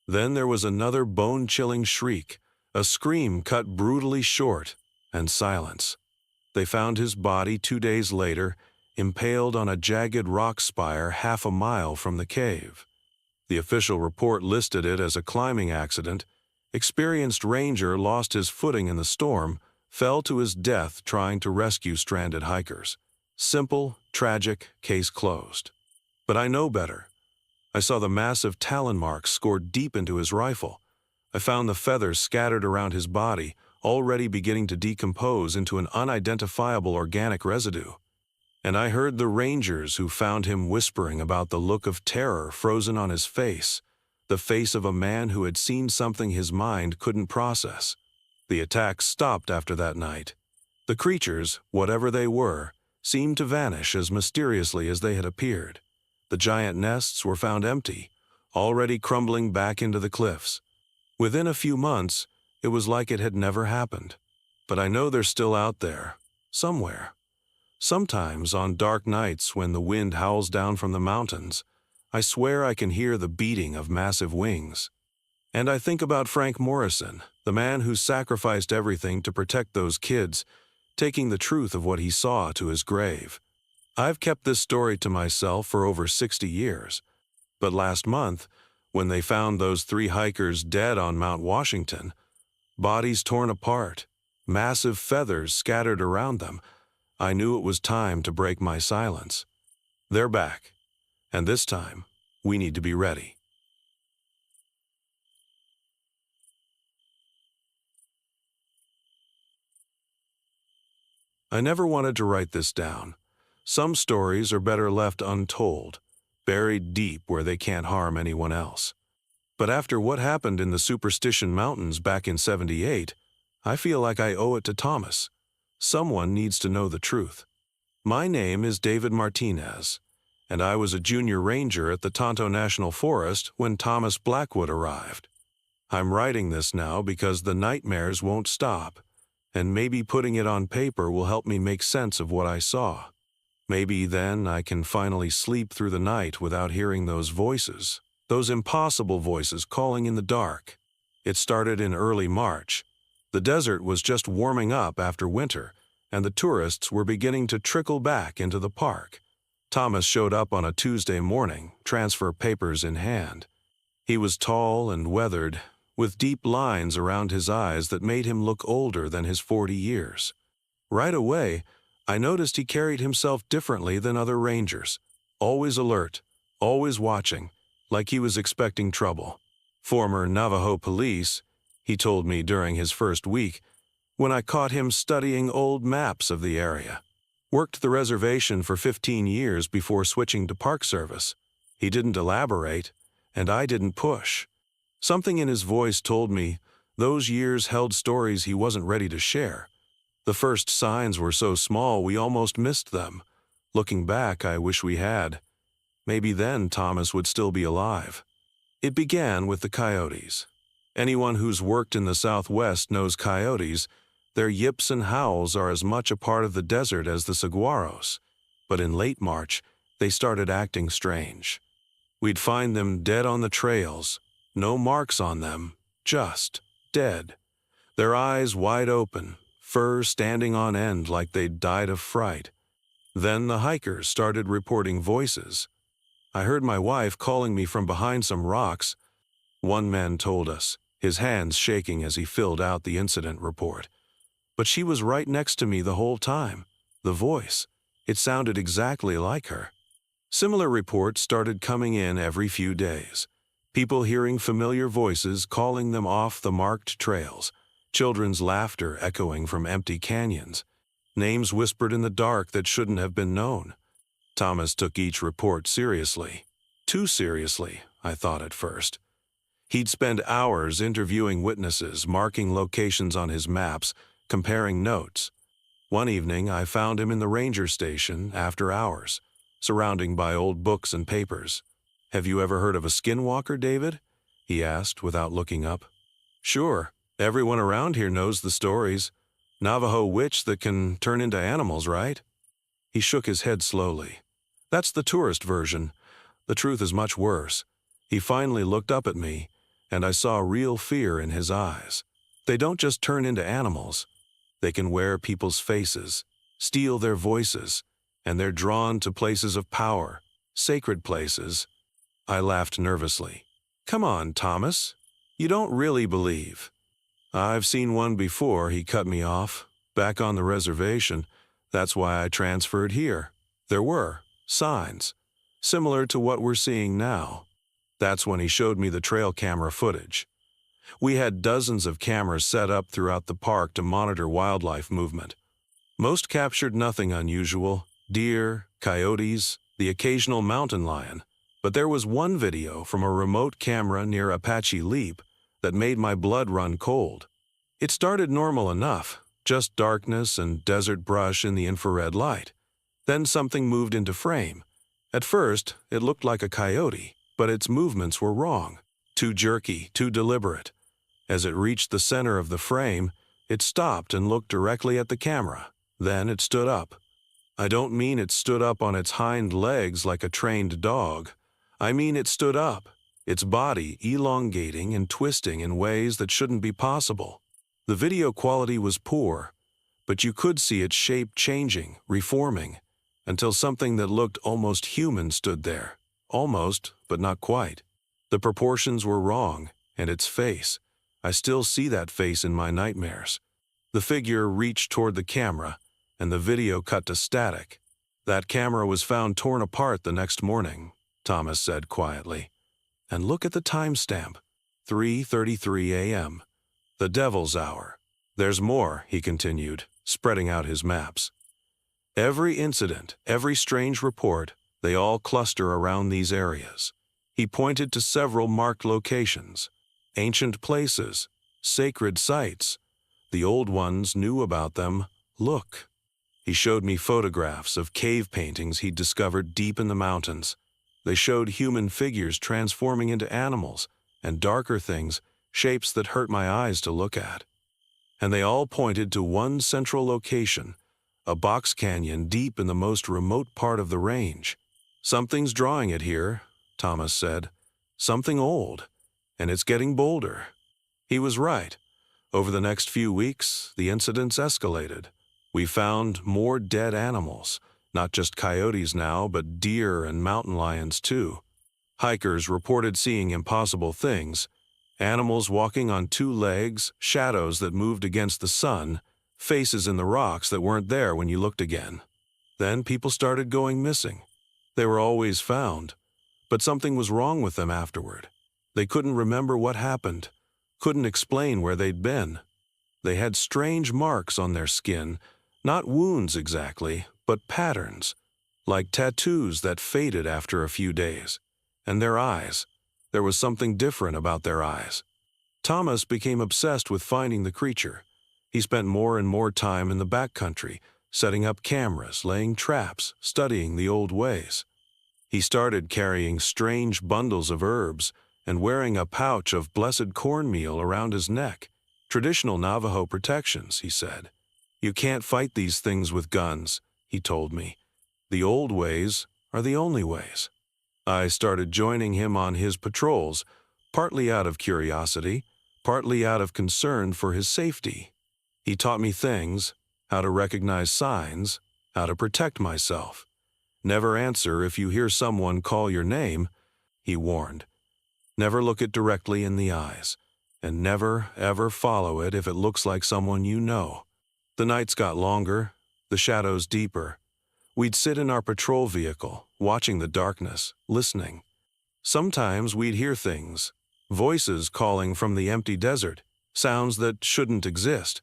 Then there was another bone-chilling shriek, a scream cut brutally short, and silence. They found his body 2 days later, impaled on a jagged rock spire half a mile from the cave. The official report listed it as a climbing accident. Experienced ranger lost his footing in the storm, fell to his death trying to rescue stranded hikers. Simple, tragic, case closed. But I know better. I saw the massive talon marks scored deep into his rifle. I found the feathers scattered around his body, already beginning to decompose into an unidentifiable organic residue. And I heard the rangers who found him whispering about the look of terror frozen on his face, the face of a man who had seen something his mind couldn't process. The attacks stopped after that night. The creatures, whatever they were, seemed to vanish as mysteriously as they had appeared. The giant nests were found empty, already crumbling back into the cliffs. Within a few months, it was like it had never happened. But I know they're still out there, somewhere. Sometimes on dark nights when the wind howls down from the mountains, I swear I can hear the beating of massive wings. And I think about Frank Morrison, the man who sacrificed everything to protect those kids, taking the truth of what he saw to his grave. I've kept this story to myself for over 60 years. But last month, when they found those 3 hikers dead on Mount Washington, bodies torn apart, massive feathers scattered around them, I knew it was time to break my silence. They're back, and this time, we need to be ready. I never wanted to write this down. Some stories are better left untold, buried deep where they can't harm anyone else. But after what happened in the Superstition Mountains back in '78, I feel like I owe it to Thomas. Someone needs to know the truth. My name is David Martinez, and I was a junior ranger at the Tonto National Forest when Thomas Blackwood arrived. I'm writing this now because the nightmares won't stop, and maybe putting it on paper will help me make sense of what I saw. Maybe then I can finally sleep through the night without hearing those voices, those impossible voices calling in the dark. It started in early March. The desert was just warming up after winter, and the tourists were beginning to trickle back into the park. Thomas showed up on a Tuesday morning, transfer papers in hand. He was tall and weathered, with deep lines around his eyes that made him look older than his 40 years. Right away, I noticed he carried himself differently than other rangers, always alert, always watching, like he was expecting trouble. Former Navajo police, he told me during his first week, when I caught him studying old maps of the area. Worked the reservation for 15 years before switching to Park Service. He didn't elaborate, and I didn't push. Something in his voice told me those years held stories he wasn't ready to share. The first signs were so small we almost missed them. Looking back, I wish we had. Maybe then Thomas would still be alive. It began with the coyotes. Anyone who's worked in the Southwest knows coyotes. Their yips and howls are as much a part of the desert as the saguaros. But in late March, they started acting strange. We'd find them dead on the trails, no marks on them, just dead. Their eyes wide open, fur standing on end like they'd died of fright. Then the hikers started reporting voices. I heard my wife calling me from behind some rocks. One man told us, his hands shaking as he filled out the incident report. But she was right next to me the whole time. The voice, it sounded exactly like her. Similar reports started coming in every few days. People hearing familiar voices calling them off the marked trails. Children's laughter echoing from empty canyons. Names whispered in the dark that shouldn't have been known. Thomas took each report seriously. Too seriously, I thought at first. He'd spend hours interviewing witnesses, marking locations on his maps, comparing notes. One evening, I found him in the ranger station after hours, surrounded by old books and papers. "Have you ever heard of a skinwalker, David?" he asked without looking up. "Sure," Everyone around here knows the stories. Navajo witch that can turn into animals, right? He shook his head slowly. That's the tourist version. The truth is much worse. He finally looked up at me, and I saw real fear in his eyes. They don't just turn into animals. They can wear people's faces, steal their voices, and they're drawn to places of power, sacred places. I laughed nervously. Come on, Thomas. You don't really believe. I've seen one before, he cut me off. Back on the reservation. That's why I transferred here. There were signs, similar to what we're seeing now. That's when he showed me the trail camera footage. We had dozens of cameras set up throughout the park to monitor wildlife movement. Most captured nothing unusual: deer, coyotes, the occasional mountain lion. But there was one video from a remote camera near Apache Leap that made my blood run cold. It started normal enough, just darkness and desert brush in the infrared light. Then something moved into frame. At first, it looked like a coyote, but its movements were wrong. Too jerky, too deliberate. As it reached the center of the frame, it stopped and looked directly at the camera. Then it stood up. I don't mean it stood up on its hind legs like a trained dog. I mean it stood up, its body elongating and twisting in ways that shouldn't be possible. The video quality was poor, but you could see its shape changing, reforming, until something that looked almost human stood there. Almost, but not quite. The proportions were wrong, and its face. I still see that face in my nightmares. The figure reached toward the camera, and the video cut to static. That camera was found torn apart the next morning, Thomas said quietly. And look at the timestamp, 3:33 a.m., the devil's hour. There's more, he continued, spreading out his maps. Every incident, every strange report, they all cluster around these areas. He pointed to several marked locations, ancient places, sacred sites. The old ones knew about them. Look. He showed me photographs of cave paintings he'd discovered deep in the mountains. They showed human figures transforming into animals, and darker things, shapes that hurt my eyes to look at. And they all pointed to one central location, a box canyon deep in the most remote part of the range. Something's drawing it here, Thomas said. Something old, and it's getting bolder. He was right. Over the next few weeks, the incidents escalated. We found more dead animals. Not just coyotes now, but deer and mountain lions too. Hikers reported seeing impossible things. Animals walking on two legs, shadows that moved against the sun, faces in the rocks that weren't there when you looked again. Then people started going missing. They were always found, but something was wrong with them afterward. They couldn't remember what happened, couldn't explain where they'd been. They had strange marks on their skin, not wounds exactly, but patterns, like tattoos that faded after a few days. And their eyes. There was something different about their eyes. Thomas became obsessed with finding the creature. He spent more and more time in the backcountry, setting up cameras, laying traps, studying the old ways. He started carrying strange bundles of herbs and wearing a pouch of blessed cornmeal around his neck. Traditional Navajo protections, he said. You can't fight these things with guns, he told me. The old ways are the only ways. I started joining him on his patrols, partly out of curiosity, partly out of concern for his safety. He taught me things, how to recognize signs, how to protect myself. Never answer if you hear someone call your name, he warned. Never look it directly in the eyes, and never, ever follow it if it looks like someone you know. The nights got longer, the shadows deeper. We'd sit in our patrol vehicle, watching the darkness, listening. Sometimes we'd hear things, voices calling from the empty desert, sounds that shouldn't exist.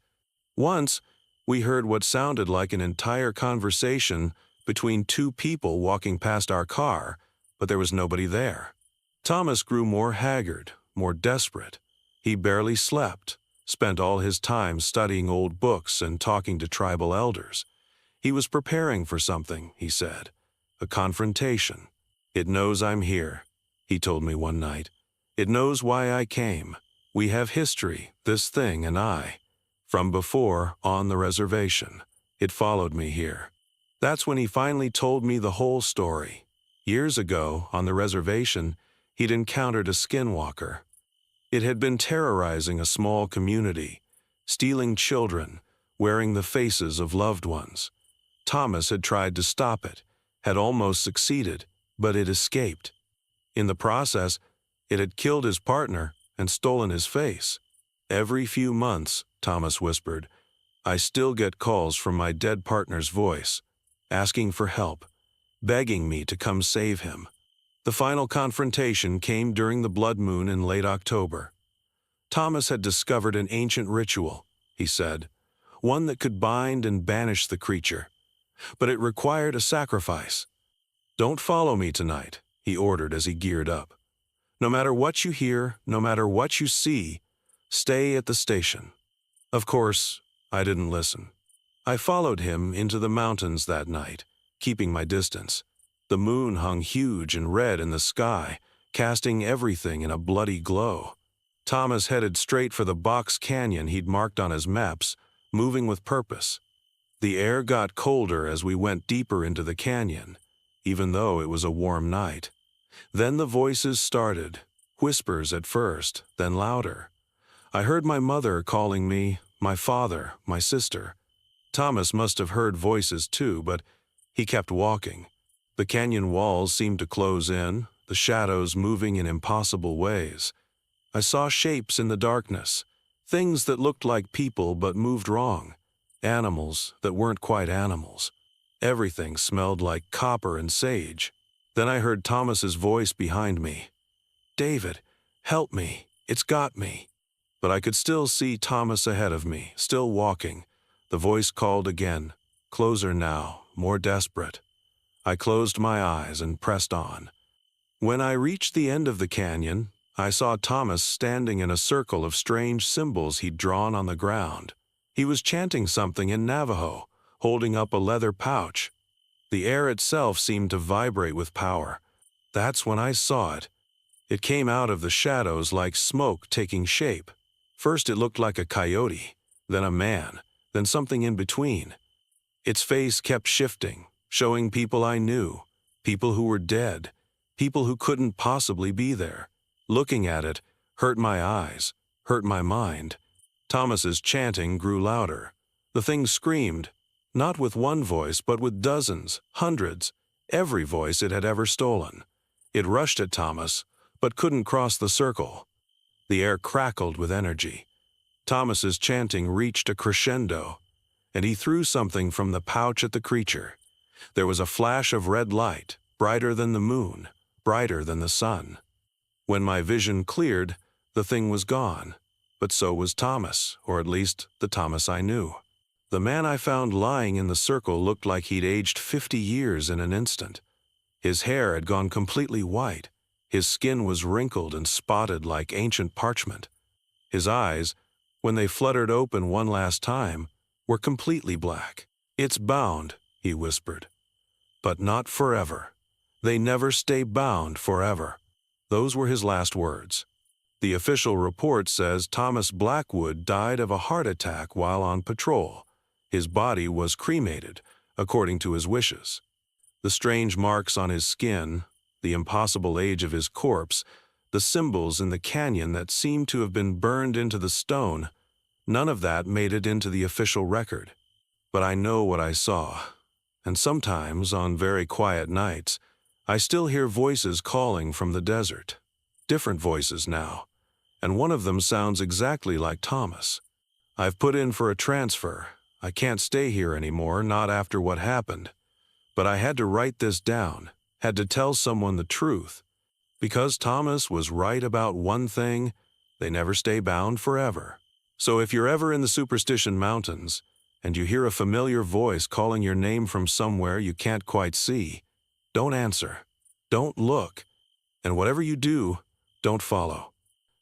Once, we heard what sounded like an entire conversation between two people walking past our car, but there was nobody there. Thomas grew more haggard, more desperate. He barely slept, spent all his time studying old books and talking to tribal elders. He was preparing for something, he said, a confrontation. It knows I'm here, he told me one night. It knows why I came, We have history, this thing and I. From before, on the reservation. It followed me here. That's when he finally told me the whole story. Years ago, on the reservation, he'd encountered a skinwalker. It had been terrorizing a small community, stealing children, wearing the faces of loved ones. Thomas had tried to stop it, had almost succeeded, but it escaped. In the process, it had killed his partner and stolen his face. Every few months, Thomas whispered, I still get calls from my dead partner's voice, asking for help, begging me to come save him. The final confrontation came during the blood moon in late October. Thomas had discovered an ancient ritual, he said, one that could bind and banish the creature. But it required a sacrifice. Don't follow me tonight, he ordered as he geared up. No matter what you hear, no matter what you see, stay at the station. Of course, I didn't listen. I followed him into the mountains that night, keeping my distance. The moon hung huge and red in the sky, casting everything in a bloody glow. Thomas headed straight for the box canyon he'd marked on his maps, moving with purpose. The air got colder as we went deeper into the canyon, even though it was a warm night. Then the voices started, whispers at first, then louder. I heard my mother calling me, my father, my sister. Thomas must have heard voices too, but he kept walking. The canyon walls seemed to close in, the shadows moving in impossible ways. I saw shapes in the darkness, things that looked like people but moved wrong, animals that weren't quite animals. Everything smelled like copper and sage. Then I heard Thomas's voice behind me. David, help me, it's got me. But I could still see Thomas ahead of me, still walking. The voice called again, closer now, more desperate. I closed my eyes and pressed on. When I reached the end of the canyon, I saw Thomas standing in a circle of strange symbols he'd drawn on the ground. He was chanting something in Navajo, holding up a leather pouch. The air itself seemed to vibrate with power. That's when I saw it. It came out of the shadows like smoke taking shape. First it looked like a coyote, then a man, then something in between. Its face kept shifting, showing people I knew, people who were dead, people who couldn't possibly be there. Looking at it hurt my eyes, hurt my mind. Thomas's chanting grew louder. The thing screamed, not with one voice but with dozens, hundreds, every voice it had ever stolen. It rushed at Thomas, but couldn't cross the circle. The air crackled with energy. Thomas's chanting reached a crescendo, and he threw something from the pouch at the creature. There was a flash of red light, brighter than the moon, brighter than the sun. When my vision cleared, the thing was gone, but so was Thomas, or at least the Thomas I knew. The man I found lying in the circle looked like he'd aged 50 years in an instant. His hair had gone completely white. His skin was wrinkled and spotted like ancient parchment. His eyes, when they fluttered open one last time, were completely black. It's bound, he whispered. But not forever. They never stay bound forever. Those were his last words. The official report says Thomas Blackwood died of a heart attack while on patrol. His body was cremated, according to his wishes. The strange marks on his skin, the impossible age of his corpse, the symbols in the canyon that seemed to have been burned into the stone, none of that made it into the official record. But I know what I saw, and sometimes, on very quiet nights, I still hear voices calling from the desert. Different voices now, and one of them sounds exactly like Thomas. I've put in for a transfer. I can't stay here anymore, not after what happened. But I had to write this down, had to tell someone the truth. Because Thomas was right about one thing, they never stay bound forever. So if you're ever in the Superstition Mountains, and you hear a familiar voice calling your name from somewhere you can't quite see, don't answer, don't look, and whatever you do, don't follow.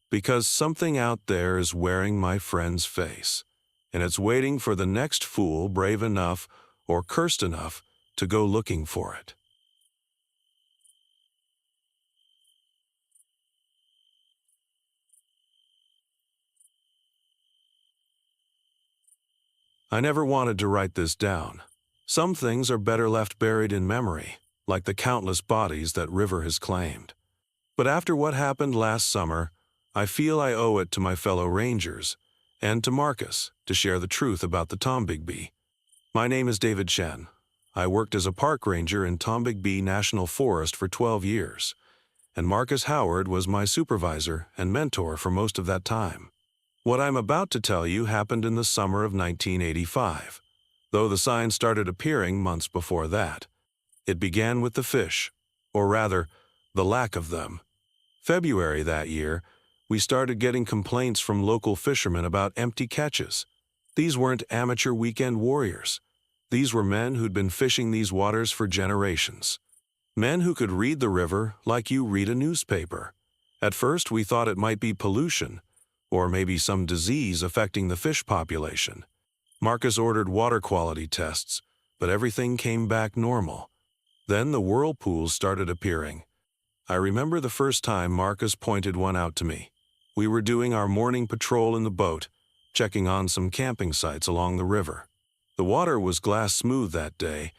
Because something out there is wearing my friend's face, and it's waiting for the next fool brave enough or cursed enough to go looking for it. I never wanted to write this down. Some things are better left buried in memory, like the countless bodies that river has claimed. But after what happened last summer, I feel I owe it to my fellow rangers, and to Marcus, to share the truth about the Tombigbee. My name is David Chen. I worked as a park ranger in Tombigbee National Forest for 12 years, and Marcus Howard was my supervisor and mentor for most of that time. What I'm about to tell you happened in the summer of 1985, though the signs started appearing months before that. It began with the fish, or rather, the lack of them. February that year, we started getting complaints from local fishermen about empty catches. These weren't amateur weekend warriors. These were men who'd been fishing these waters for generations. Men who could read the river like you read a newspaper. At first, we thought it might be pollution, or maybe some disease affecting the fish population. Marcus ordered water quality tests, but everything came back normal. Then the whirlpools started appearing. I remember the first time Marcus pointed one out to me. We were doing our morning patrol in the boat, checking on some camping sites along the river. The water was glass smooth that day,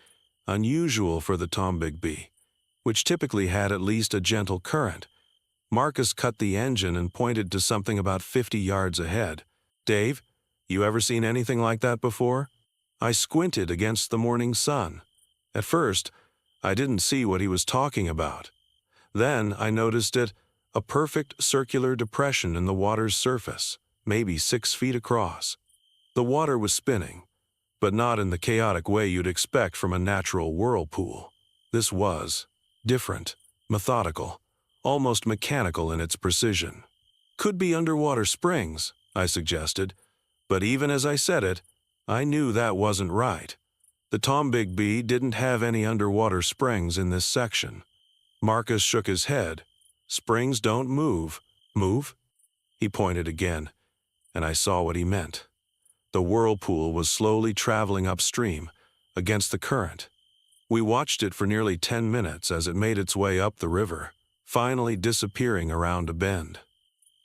unusual for the Tombigbee, which typically had at least a gentle current. Marcus cut the engine and pointed to something about 50 yards ahead. "Dave, you ever seen anything like that before?" I squinted against the morning sun. At first, I didn't see what he was talking about. Then I noticed it, a perfect circular depression in the water's surface, maybe 6 feet across. The water was spinning, but not in the chaotic way you'd expect from a natural whirlpool. This was different, methodical, almost mechanical in its precision. "Could be underwater springs," I suggested, but even as I said it, I knew that wasn't right. The Tombigbee didn't have any underwater springs in this section. Marcus shook his head. "Springs don't move." "Move?" He pointed again, and I saw what he meant. The whirlpool was slowly traveling upstream, against the current. We watched it for nearly 10 minutes as it made its way up the river, finally disappearing around a bend.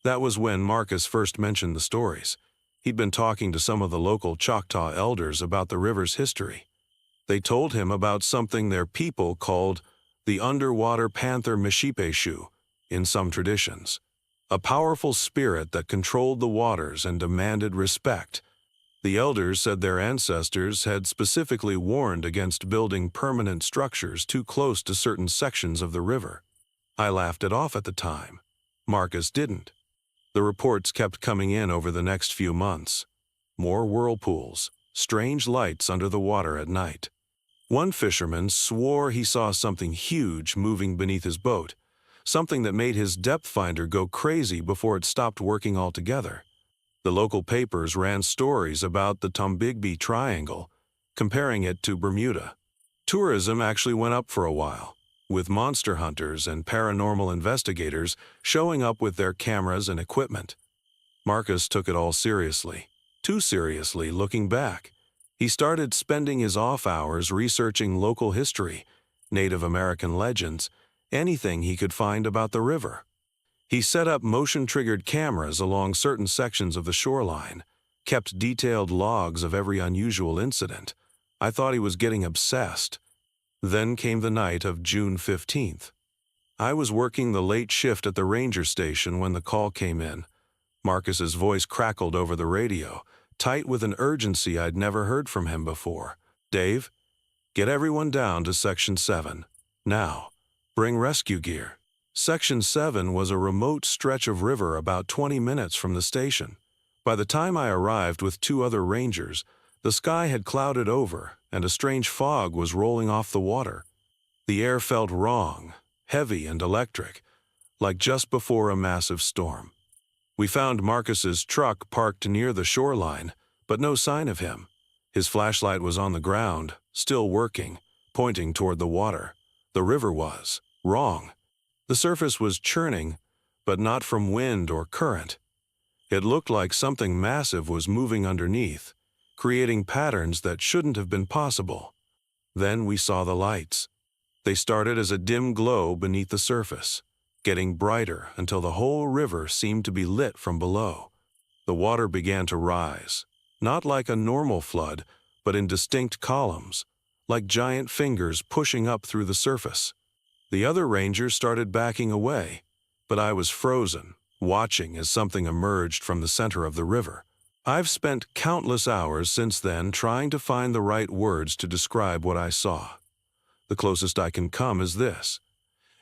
That was when Marcus first mentioned the stories. He'd been talking to some of the local Choctaw elders about the river's history. They told him about something their people called the underwater panther Mishipeshu in some traditions, a powerful spirit that controlled the waters and demanded respect. The elders said their ancestors had specifically warned against building permanent structures too close to certain sections of the river. I laughed it off at the time. Marcus didn't. The reports kept coming in over the next few months. More whirlpools, strange lights under the water at night. One fisherman swore he saw something huge moving beneath his boat, something that made his depth finder go crazy before it stopped working altogether. The local papers ran stories about the Tombigbee Triangle, comparing it to Bermuda. Tourism actually went up for a while, with monster hunters and paranormal investigators showing up with their cameras and equipment. Marcus took it all seriously, too seriously looking back. He started spending his off hours researching local history, Native American legends, anything he could find about the river. He set up motion-triggered cameras along certain sections of the shoreline, kept detailed logs of every unusual incident. I thought he was getting obsessed. Then came the night of June 15th. I was working the late shift at the ranger station when the call came in. Marcus's voice crackled over the radio, tight with an urgency I'd never heard from him before. "Dave, get everyone down to Section 7. Now, bring rescue gear." Section 7 was a remote stretch of river about 20 minutes from the station. By the time I arrived with 2 other rangers, the sky had clouded over and a strange fog was rolling off the water. The air felt wrong, heavy and electric, like just before a massive storm. We found Marcus's truck parked near the shoreline, but no sign of him. His flashlight was on the ground, still working, pointing toward the water. The river was wrong. The surface was churning, but not from wind or current. It looked like something massive was moving underneath, creating patterns that shouldn't have been possible. Then we saw the lights. They started as a dim glow beneath the surface, getting brighter until the whole river seemed to be lit from below. The water began to rise, not like a normal flood, but in distinct columns, like giant fingers pushing up through the surface. The other rangers started backing away, but I was frozen, watching as something emerged from the center of the river. I've spent countless hours since then trying to find the right words to describe what I saw. The closest I can come is this.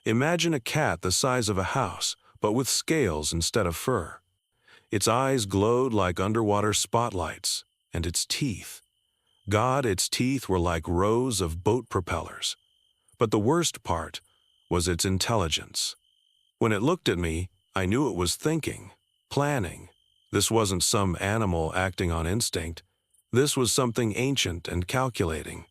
Imagine a cat the size of a house, but with scales instead of fur. Its eyes glowed like underwater spotlights, and its teeth. God, its teeth were like rows of boat propellers. But the worst part was its intelligence. When it looked at me, I knew it was thinking, planning. This wasn't some animal acting on instinct. This was something ancient and calculating.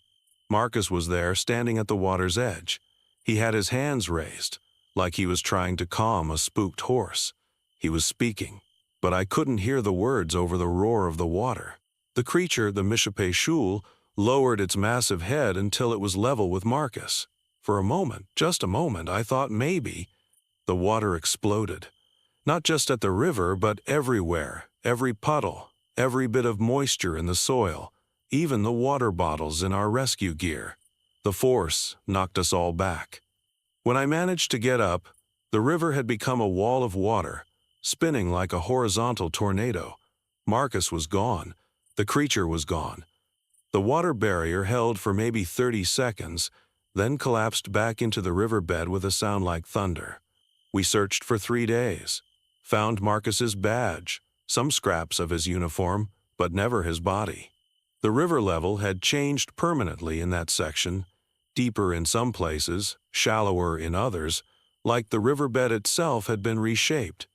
Marcus was there, standing at the water's edge. He had his hands raised, like he was trying to calm a spooked horse. He was speaking, but I couldn't hear the words over the roar of the water. The creature, the Mishape Shul, lowered its massive head until it was level with Marcus. For a moment, just a moment, I thought maybe. The water exploded. Not just at the river, but everywhere, every puddle, every bit of moisture in the soil, even the water bottles in our rescue gear. The force knocked us all back. When I managed to get up, the river had become a wall of water, spinning like a horizontal tornado. Marcus was gone. The creature was gone. The water barrier held for maybe 30 seconds, then collapsed back into the riverbed with a sound like thunder. We searched for 3 days, found Marcus's badge, some scraps of his uniform, but never his body. The river level had changed permanently in that section, deeper in some places, shallower in others, like the riverbed itself had been reshaped.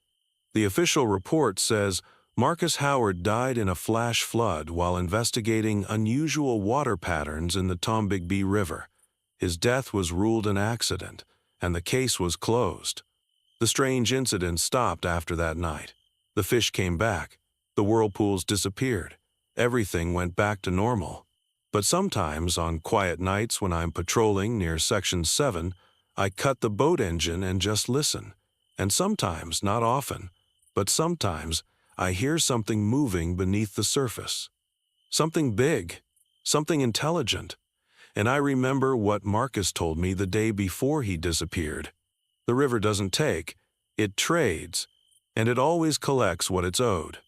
The official report says Marcus Howard died in a flash flood while investigating unusual water patterns in the Tombigbee River. His death was ruled an accident, and the case was closed. The strange incident stopped after that night. The fish came back. The whirlpools disappeared. Everything went back to normal. But sometimes, on quiet nights when I'm patrolling near Section 7, I cut the boat engine and just listen. And sometimes, not often, but sometimes, I hear something moving beneath the surface. Something big, something intelligent. And I remember what Marcus told me the day before he disappeared. The river doesn't take, it trades, and it always collects what it's owed.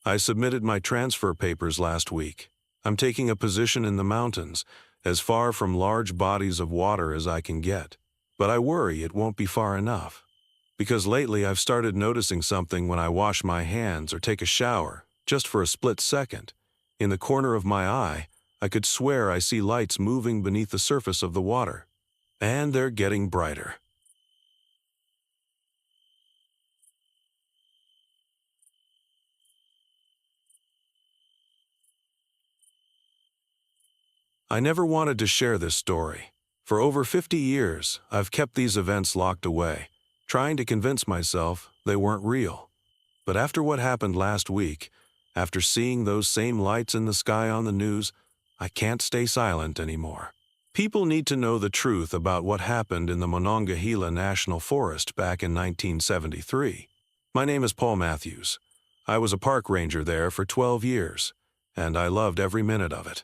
I submitted my transfer papers last week. I'm taking a position in the mountains, as far from large bodies of water as I can get. But I worry it won't be far enough. Because lately I've started noticing something when I wash my hands or take a shower, just for a split second. In the corner of my eye, I could swear I see lights moving beneath the surface of the water. And they're getting brighter. I never wanted to share this story. For over 50 years, I've kept these events locked away, trying to convince myself they weren't real. But after what happened last week, after seeing those same lights in the sky on the news, I can't stay silent anymore. People need to know the truth about what happened in the Monongahela National Forest back in 1973. My name is Paul Matthews. I was a park ranger there for 12 years, and I loved every minute of it.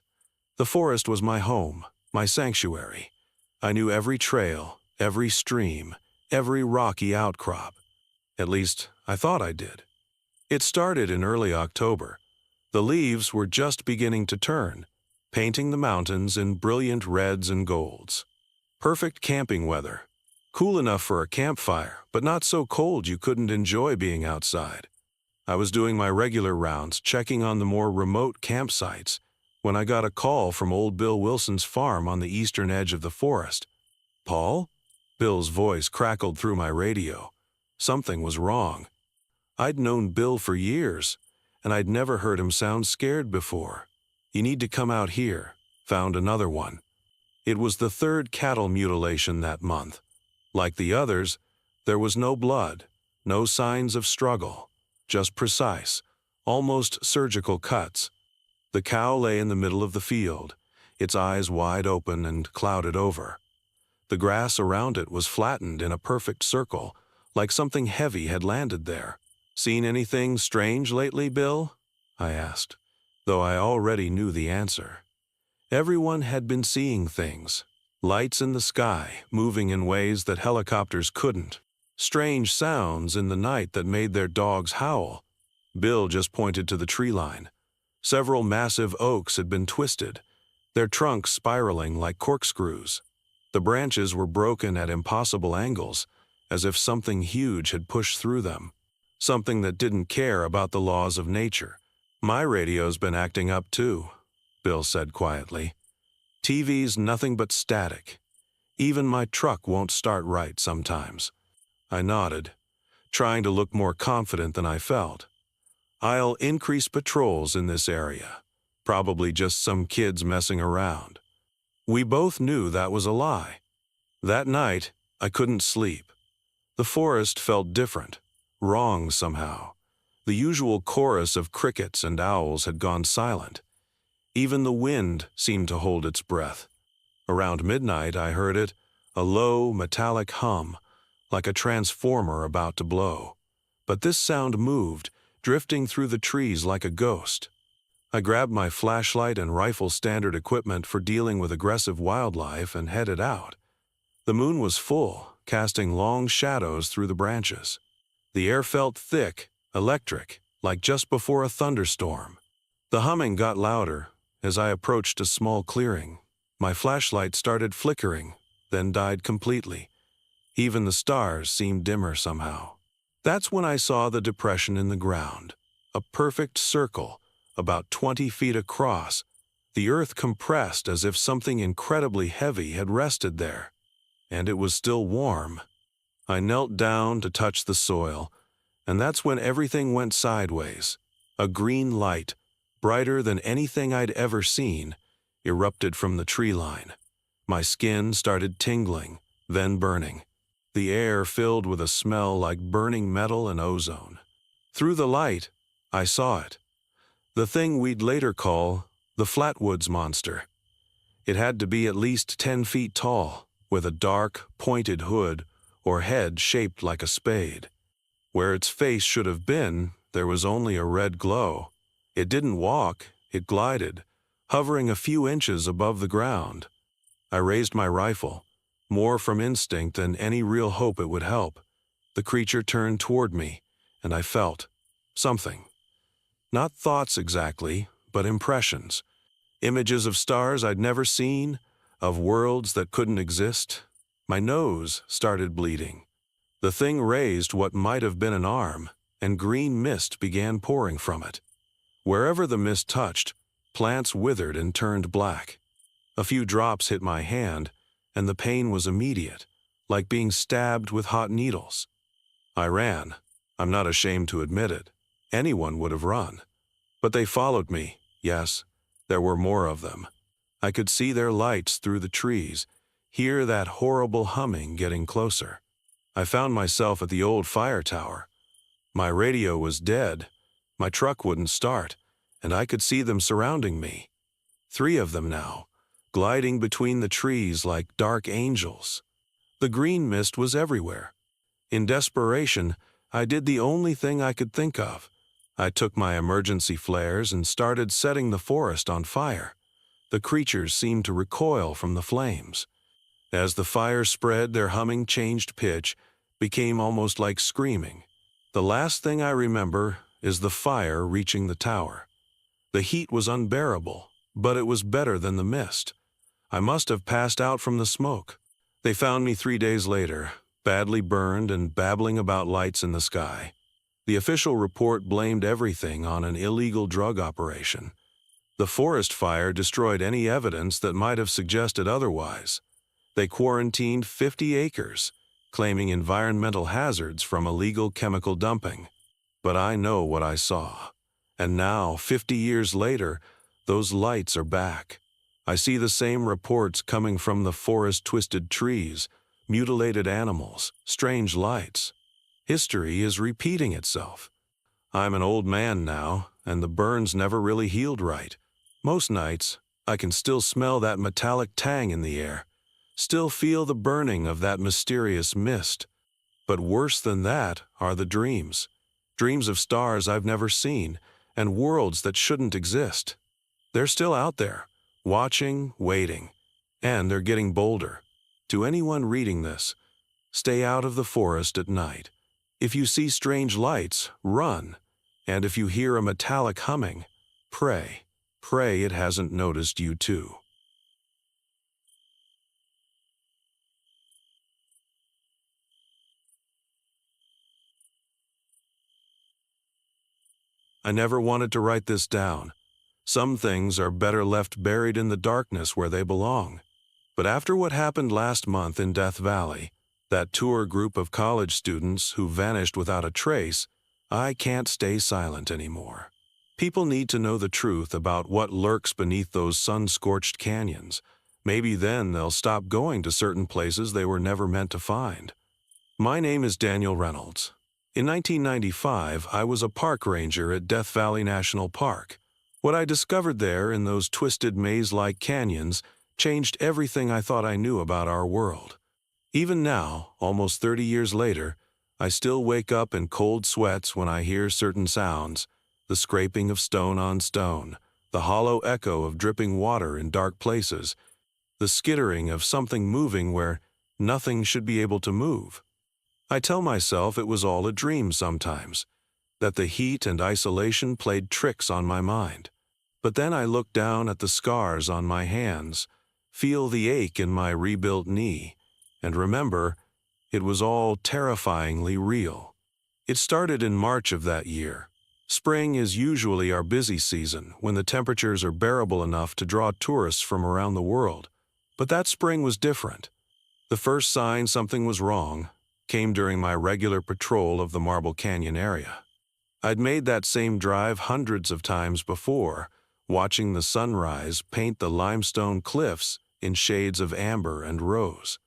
The forest was my home, my sanctuary. I knew every trail, every stream, every rocky outcrop. At least, I thought I did. It started in early October. The leaves were just beginning to turn, painting the mountains in brilliant reds and golds. Perfect camping weather. Cool enough for a campfire, but not so cold you couldn't enjoy being outside. I was doing my regular rounds, checking on the more remote campsites, when I got a call from old Bill Wilson's farm on the eastern edge of the forest. "Paul?" Bill's voice crackled through my radio. Something was wrong. I'd known Bill for years, and I'd never heard him sound scared before. "You need to come out here." Found another one. It was the third cattle mutilation that month. Like the others, there was no blood, no signs of struggle, just precise, almost surgical cuts. The cow lay in the middle of the field, its eyes wide open and clouded over. The grass around it was flattened in a perfect circle, like something heavy had landed there. "Seen anything strange lately, Bill?" I asked. though I already knew the answer. Everyone had been seeing things. Lights in the sky, moving in ways that helicopters couldn't. Strange sounds in the night that made their dogs howl. Bill just pointed to the tree line. Several massive oaks had been twisted, their trunks spiraling like corkscrews. The branches were broken at impossible angles, as if something huge had pushed through them. Something that didn't care about the laws of nature. "My radio's been acting up too," Bill said quietly. "TV's nothing but static. Even my truck won't start right sometimes." I nodded, trying to look more confident than I felt. "I'll increase patrols in this area. Probably just some kids messing around." We both knew that was a lie. That night, I couldn't sleep. The forest felt different, wrong somehow. The usual chorus of crickets and owls had gone silent. Even the wind seemed to hold its breath. Around midnight, I heard it, a low, metallic hum, like a transformer about to blow. But this sound moved, drifting through the trees like a ghost. I grabbed my flashlight and rifle standard equipment for dealing with aggressive wildlife and headed out. The moon was full, casting long shadows through the branches. The air felt thick, electric, like just before a thunderstorm. The humming got louder as I approached a small clearing. My flashlight started flickering, then died completely. Even the stars seemed dimmer somehow. That's when I saw the depression in the ground. A perfect circle, about 20 feet across. The earth compressed as if something incredibly heavy had rested there. And it was still warm. I knelt down to touch the soil, and that's when everything went sideways. A green light, brighter than anything I'd ever seen, erupted from the tree line. My skin started tingling, then burning. The air filled with a smell like burning metal and ozone. Through the light, I saw it. The thing we'd later call the Flatwoods Monster. It had to be at least 10 feet tall, with a dark, pointed hood or head shaped like a spade. Where its face should have been, there was only a red glow. It didn't walk, it glided, hovering a few inches above the ground. I raised my rifle, more from instinct than any real hope it would help. The creature turned toward me, and I felt something. Not thoughts exactly, but impressions. Images of stars I'd never seen, of worlds that couldn't exist. My nose started bleeding. The thing raised what might have been an arm, and green mist began pouring from it. Wherever the mist touched, plants withered and turned black. A few drops hit my hand, and the pain was immediate, like being stabbed with hot needles. I ran. I'm not ashamed to admit it. Anyone would have run. But they followed me, yes. There were more of them. I could see their lights through the trees, hear that horrible humming getting closer. I found myself at the old fire tower. My radio was dead. My truck wouldn't start, and I could see them surrounding me. 3 of them now, gliding between the trees like dark angels. The green mist was everywhere. In desperation, I did the only thing I could think of. I took my emergency flares and started setting the forest on fire. The creatures seemed to recoil from the flames. As the fire spread, their humming changed pitch, became almost like screaming. The last thing I remember is the fire reaching the tower. The heat was unbearable, but it was better than the mist. I must have passed out from the smoke. They found me 3 days later, badly burned and babbling about lights in the sky. The official report blamed everything on an illegal drug operation. The forest fire destroyed any evidence that might have suggested otherwise. They quarantined 50 acres, claiming environmental hazards from illegal chemical dumping. But I know what I saw. And now, 50 years later, those lights are back. I see the same reports coming from the forest-twisted trees, mutilated animals, strange lights. History is repeating itself. I'm an old man now, and the burns never really healed right. Most nights, I can still smell that metallic tang in the air, still feel the burning of that mysterious mist. But worse than that are the dreams. Dreams of stars I've never seen, and worlds that shouldn't exist. They're still out there, watching, waiting, and they're getting bolder. To anyone reading this, stay out of the forest at night. If you see strange lights, run. And if you hear a metallic humming, pray. Pray it hasn't noticed you too. I never wanted to write this down. Some things are better left buried in the darkness where they belong. But after what happened last month in Death Valley, that tour group of college students who vanished without a trace, I can't stay silent anymore. People need to know the truth about what lurks beneath those sun-scorched canyons. Maybe then they'll stop going to certain places they were never meant to find. My name is Daniel Reynolds. In 1995, I was a park ranger at Death Valley National Park. What I discovered there in those twisted maze-like canyons changed everything I thought I knew about our world. Even now, almost 30 years later, I still wake up in cold sweats when I hear certain sounds, the scraping of stone on stone, the hollow echo of dripping water in dark places, the skittering of something moving where nothing should be able to move. I tell myself it was all a dream sometimes, that the heat and isolation played tricks on my mind. But then I look down at the scars on my hands, feel the ache in my rebuilt knee, and remember, it was all terrifyingly real. It started in March of that year. Spring is usually our busy season, when the temperatures are bearable enough to draw tourists from around the world. But that spring was different. The first sign something was wrong came during my regular patrol of the Marble Canyon area. I'd made that same drive hundreds of times before, watching the sunrise paint the limestone cliffs in shades of amber and rose.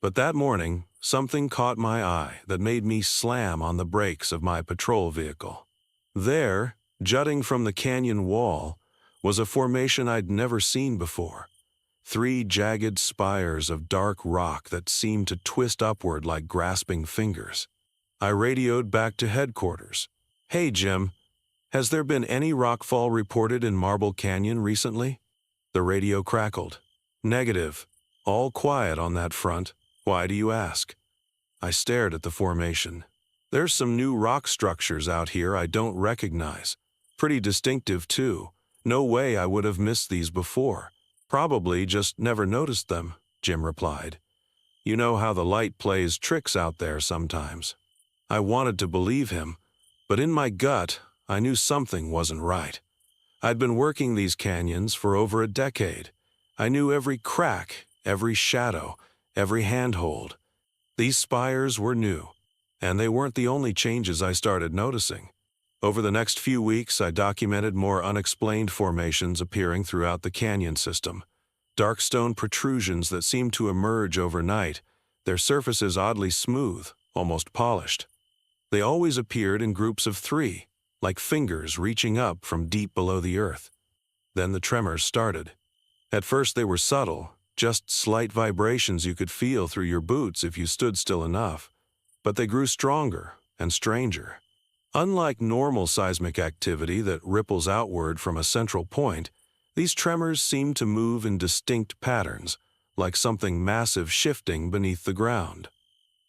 But that morning, something caught my eye that made me slam on the brakes of my patrol vehicle. There, jutting from the canyon wall, was a formation I'd never seen before. 3 jagged spires of dark rock that seemed to twist upward like grasping fingers. I radioed back to headquarters. "Hey, Jim, has there been any rockfall reported in Marble Canyon recently?" The radio crackled. "Negative. All quiet on that front. Why do you ask?" I stared at the formation. "There's some new rock structures out here I don't recognize. Pretty distinctive, too. No way I would have missed these before. Probably just never noticed them," Jim replied. "You know how the light plays tricks out there sometimes." I wanted to believe him, but in my gut, I knew something wasn't right. I'd been working these canyons for over a decade. I knew every crack, every shadow, every handhold. These spires were new, and they weren't the only changes I started noticing. Over the next few weeks, I documented more unexplained formations appearing throughout the canyon system. Dark stone protrusions that seemed to emerge overnight, their surfaces oddly smooth, almost polished. They always appeared in groups of 3, like fingers reaching up from deep below the earth. Then the tremors started. At first they were subtle, just slight vibrations you could feel through your boots if you stood still enough. But they grew stronger and stranger. Unlike normal seismic activity that ripples outward from a central point, these tremors seemed to move in distinct patterns, like something massive shifting beneath the ground.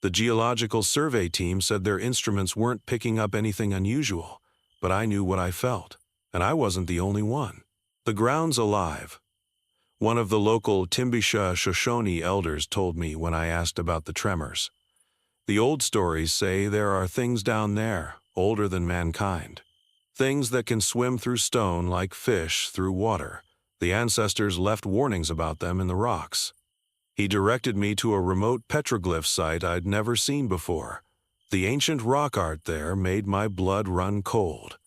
The geological survey team said their instruments weren't picking up anything unusual, but I knew what I felt, and I wasn't the only one. "The ground's alive," one of the local Timbisha Shoshone elders told me when I asked about the tremors. "The old stories say there are things down there, older than mankind. Things that can swim through stone like fish through water. The ancestors left warnings about them in the rocks." He directed me to a remote petroglyph site I'd never seen before. The ancient rock art there made my blood run cold.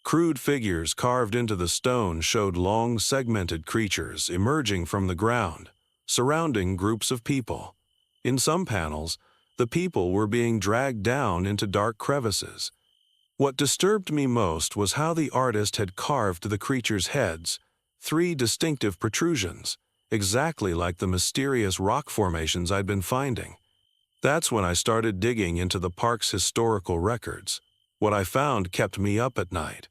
Crude figures carved into the stone showed long, segmented creatures emerging from the ground, surrounding groups of people. In some panels, the people were being dragged down into dark crevices. What disturbed me most was how the artist had carved the creatures' heads, 3 distinctive protrusions, exactly like the mysterious rock formations I'd been finding. That's when I started digging into the park's historical records. What I found kept me up at night.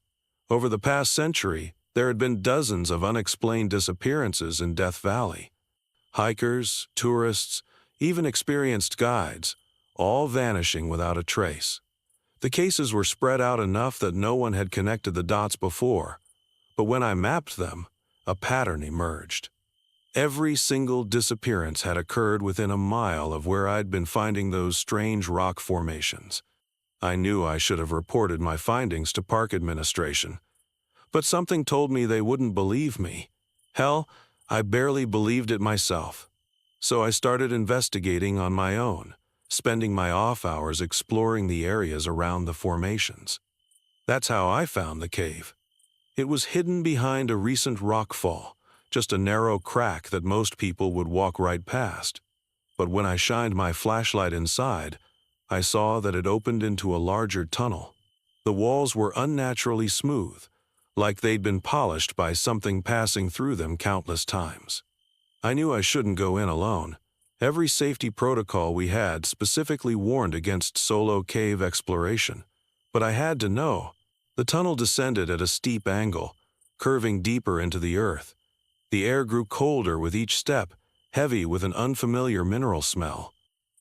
Over the past century, there had been dozens of unexplained disappearances in Death Valley. Hikers, tourists, even experienced guides, all vanishing without a trace. The cases were spread out enough that no one had connected the dots before, but when I mapped them, a pattern emerged. Every single disappearance had occurred within a mile of where I'd been finding those strange rock formations. I knew I should have reported my findings to Park Administration, but something told me they wouldn't believe me. Hell, I barely believed it myself. So I started investigating on my own, spending my off hours exploring the areas around the formations. That's how I found the cave. It was hidden behind a recent rockfall, just a narrow crack that most people would walk right past. But when I shined my flashlight inside, I saw that it opened into a larger tunnel. The walls were unnaturally smooth, like they'd been polished by something passing through them countless times. I knew I shouldn't go in alone. Every safety protocol we had specifically warned against solo cave exploration. But I had to know. The tunnel descended at a steep angle, curving deeper into the earth. The air grew colder with each step, heavy with an unfamiliar mineral smell.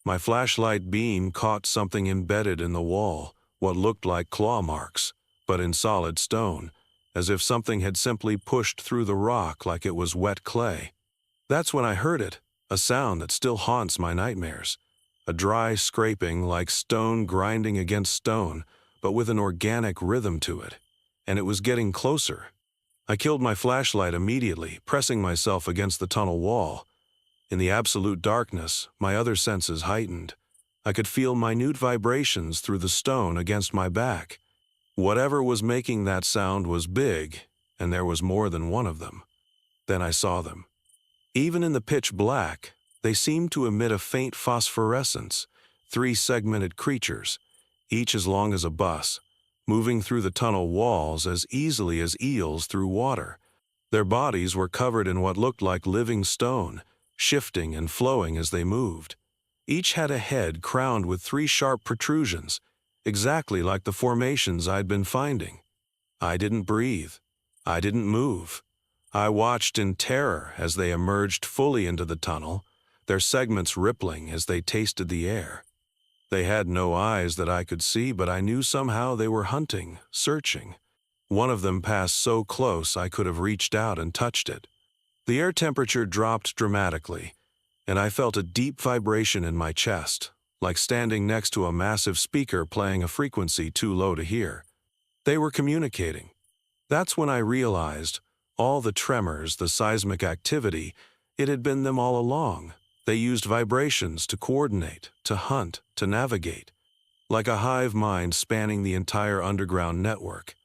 My flashlight beam caught something embedded in the wall, what looked like claw marks, but in solid stone, as if something had simply pushed through the rock like it was wet clay. That's when I heard it, a sound that still haunts my nightmares. A dry scraping like stone grinding against stone, but with an organic rhythm to it. And it was getting closer. I killed my flashlight immediately, pressing myself against the tunnel wall. In the absolute darkness, my other senses heightened. I could feel minute vibrations through the stone against my back. Whatever was making that sound was big, and there was more than one of them. Then I saw them. Even in the pitch black, they seemed to emit a faint phosphorescence, 3 segmented creatures, each as long as a bus, moving through the tunnel walls as easily as eels through water. Their bodies were covered in what looked like living stone, shifting and flowing as they moved. Each had a head crowned with 3 sharp protrusions, exactly like the formations I'd been finding. I didn't breathe. I didn't move. I watched in terror as they emerged fully into the tunnel, their segments rippling as they tasted the air. They had no eyes that I could see, but I knew somehow they were hunting, searching. One of them passed so close I could have reached out and touched it. The air temperature dropped dramatically, and I felt a deep vibration in my chest, like standing next to a massive speaker playing a frequency too low to hear. They were communicating. That's when I realized all the tremors, the seismic activity, it had been them all along. They used vibrations to coordinate, to hunt, to navigate, like a hive mind spanning the entire underground network.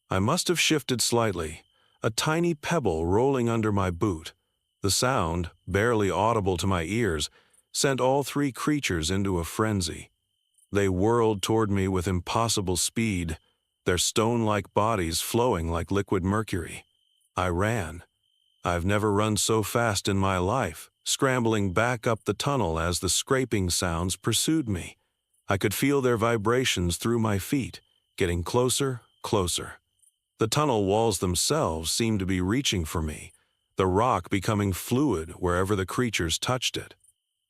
I must have shifted slightly, a tiny pebble rolling under my boot. The sound, barely audible to my ears, sent all 3 creatures into a frenzy. They whirled toward me with impossible speed, their stone-like bodies flowing like liquid mercury. I ran. I've never run so fast in my life, scrambling back up the tunnel as the scraping sounds pursued me. I could feel their vibrations through my feet, getting closer, closer. The tunnel walls themselves seemed to be reaching for me, the rock becoming fluid wherever the creatures touched it.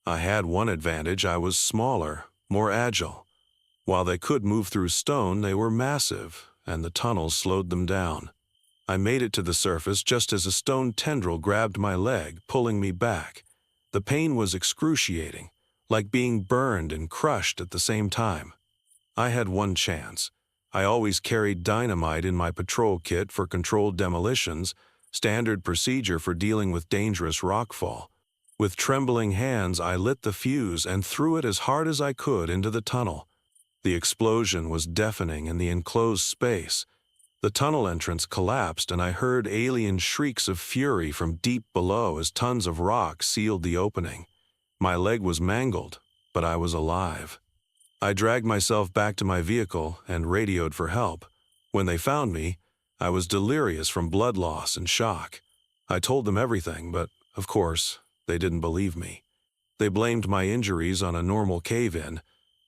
I had one advantage: I was smaller, more agile. While they could move through stone, they were massive, and the tunnel slowed them down. I made it to the surface just as a stone tendril grabbed my leg, pulling me back. The pain was excruciating, like being burned and crushed at the same time. I had one chance. I always carried dynamite in my patrol kit for controlled demolitions, standard procedure for dealing with dangerous rockfall. With trembling hands, I lit the fuse and threw it as hard as I could into the tunnel. The explosion was deafening in the enclosed space. The tunnel entrance collapsed, and I heard alien shrieks of fury from deep below as tons of rock sealed the opening. My leg was mangled, but I was alive. I dragged myself back to my vehicle and radioed for help. When they found me, I was delirious from blood loss and shock. I told them everything, but, of course, they didn't believe me. They blamed my injuries on a normal cave-in,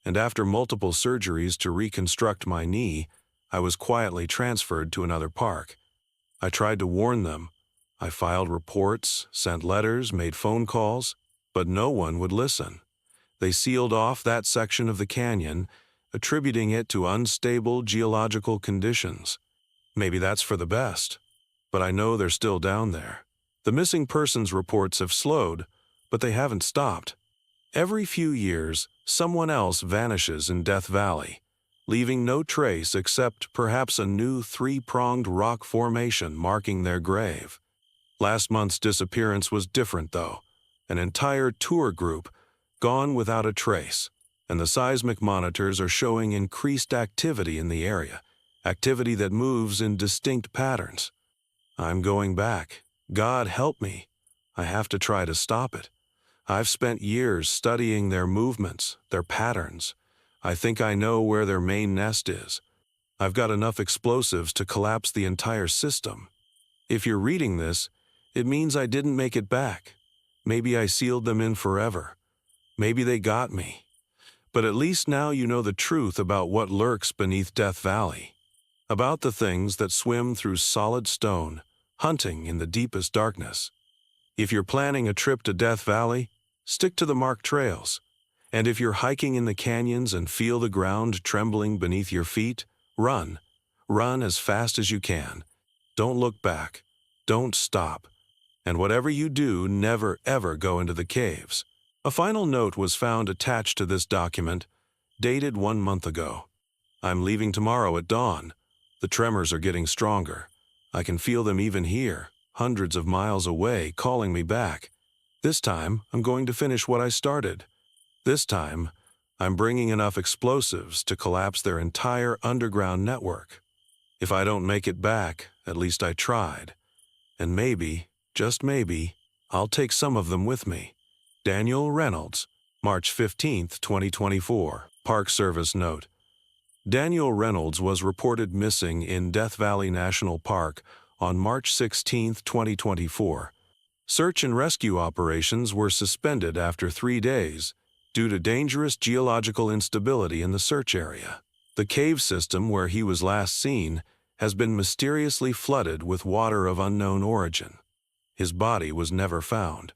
and after multiple surgeries to reconstruct my knee, I was quietly transferred to another park. I tried to warn them. I filed reports, sent letters, made phone calls, but no one would listen. They sealed off that section of the canyon, attributing it to unstable geological conditions. Maybe that's for the best, but I know they're still down there. The missing persons reports have slowed, but they haven't stopped. Every few years, someone else vanishes in Death Valley, leaving no trace except perhaps a new three-pronged rock formation marking their grave. Last month's disappearance was different, though. An entire tour group gone without a trace, and the seismic monitors are showing increased activity in the area, activity that moves in distinct patterns. I'm going back. God help me. I have to try to stop it. I've spent years studying their movements, their patterns. I think I know where their main nest is. I've got enough explosives to collapse the entire system. If you're reading this, it means I didn't make it back. Maybe I sealed them in forever. Maybe they got me. But at least now you know the truth about what lurks beneath Death Valley. About the things that swim through solid stone, hunting in the deepest darkness. If you're planning a trip to Death Valley, stick to the marked trails. And if you're hiking in the canyons and feel the ground trembling beneath your feet, run. Run as fast as you can. Don't look back. Don't stop. And whatever you do, never ever go into the caves. A final note was found attached to this document, dated 1 month ago. I'm leaving tomorrow at dawn. The tremors are getting stronger. I can feel them even here, hundreds of miles away, calling me back. This time, I'm going to finish what I started. This time, I'm bringing enough explosives to collapse their entire underground network. If I don't make it back, at least I tried. And maybe, just maybe, I'll take some of them with me. Daniel Reynolds, March 15, 2024. Park Service note. Daniel Reynolds was reported missing in Death Valley National Park on March 16, 2024. Search and rescue operations were suspended after 3 days due to dangerous geological instability in the search area. The cave system where he was last seen has been mysteriously flooded with water of unknown origin. His body was never found.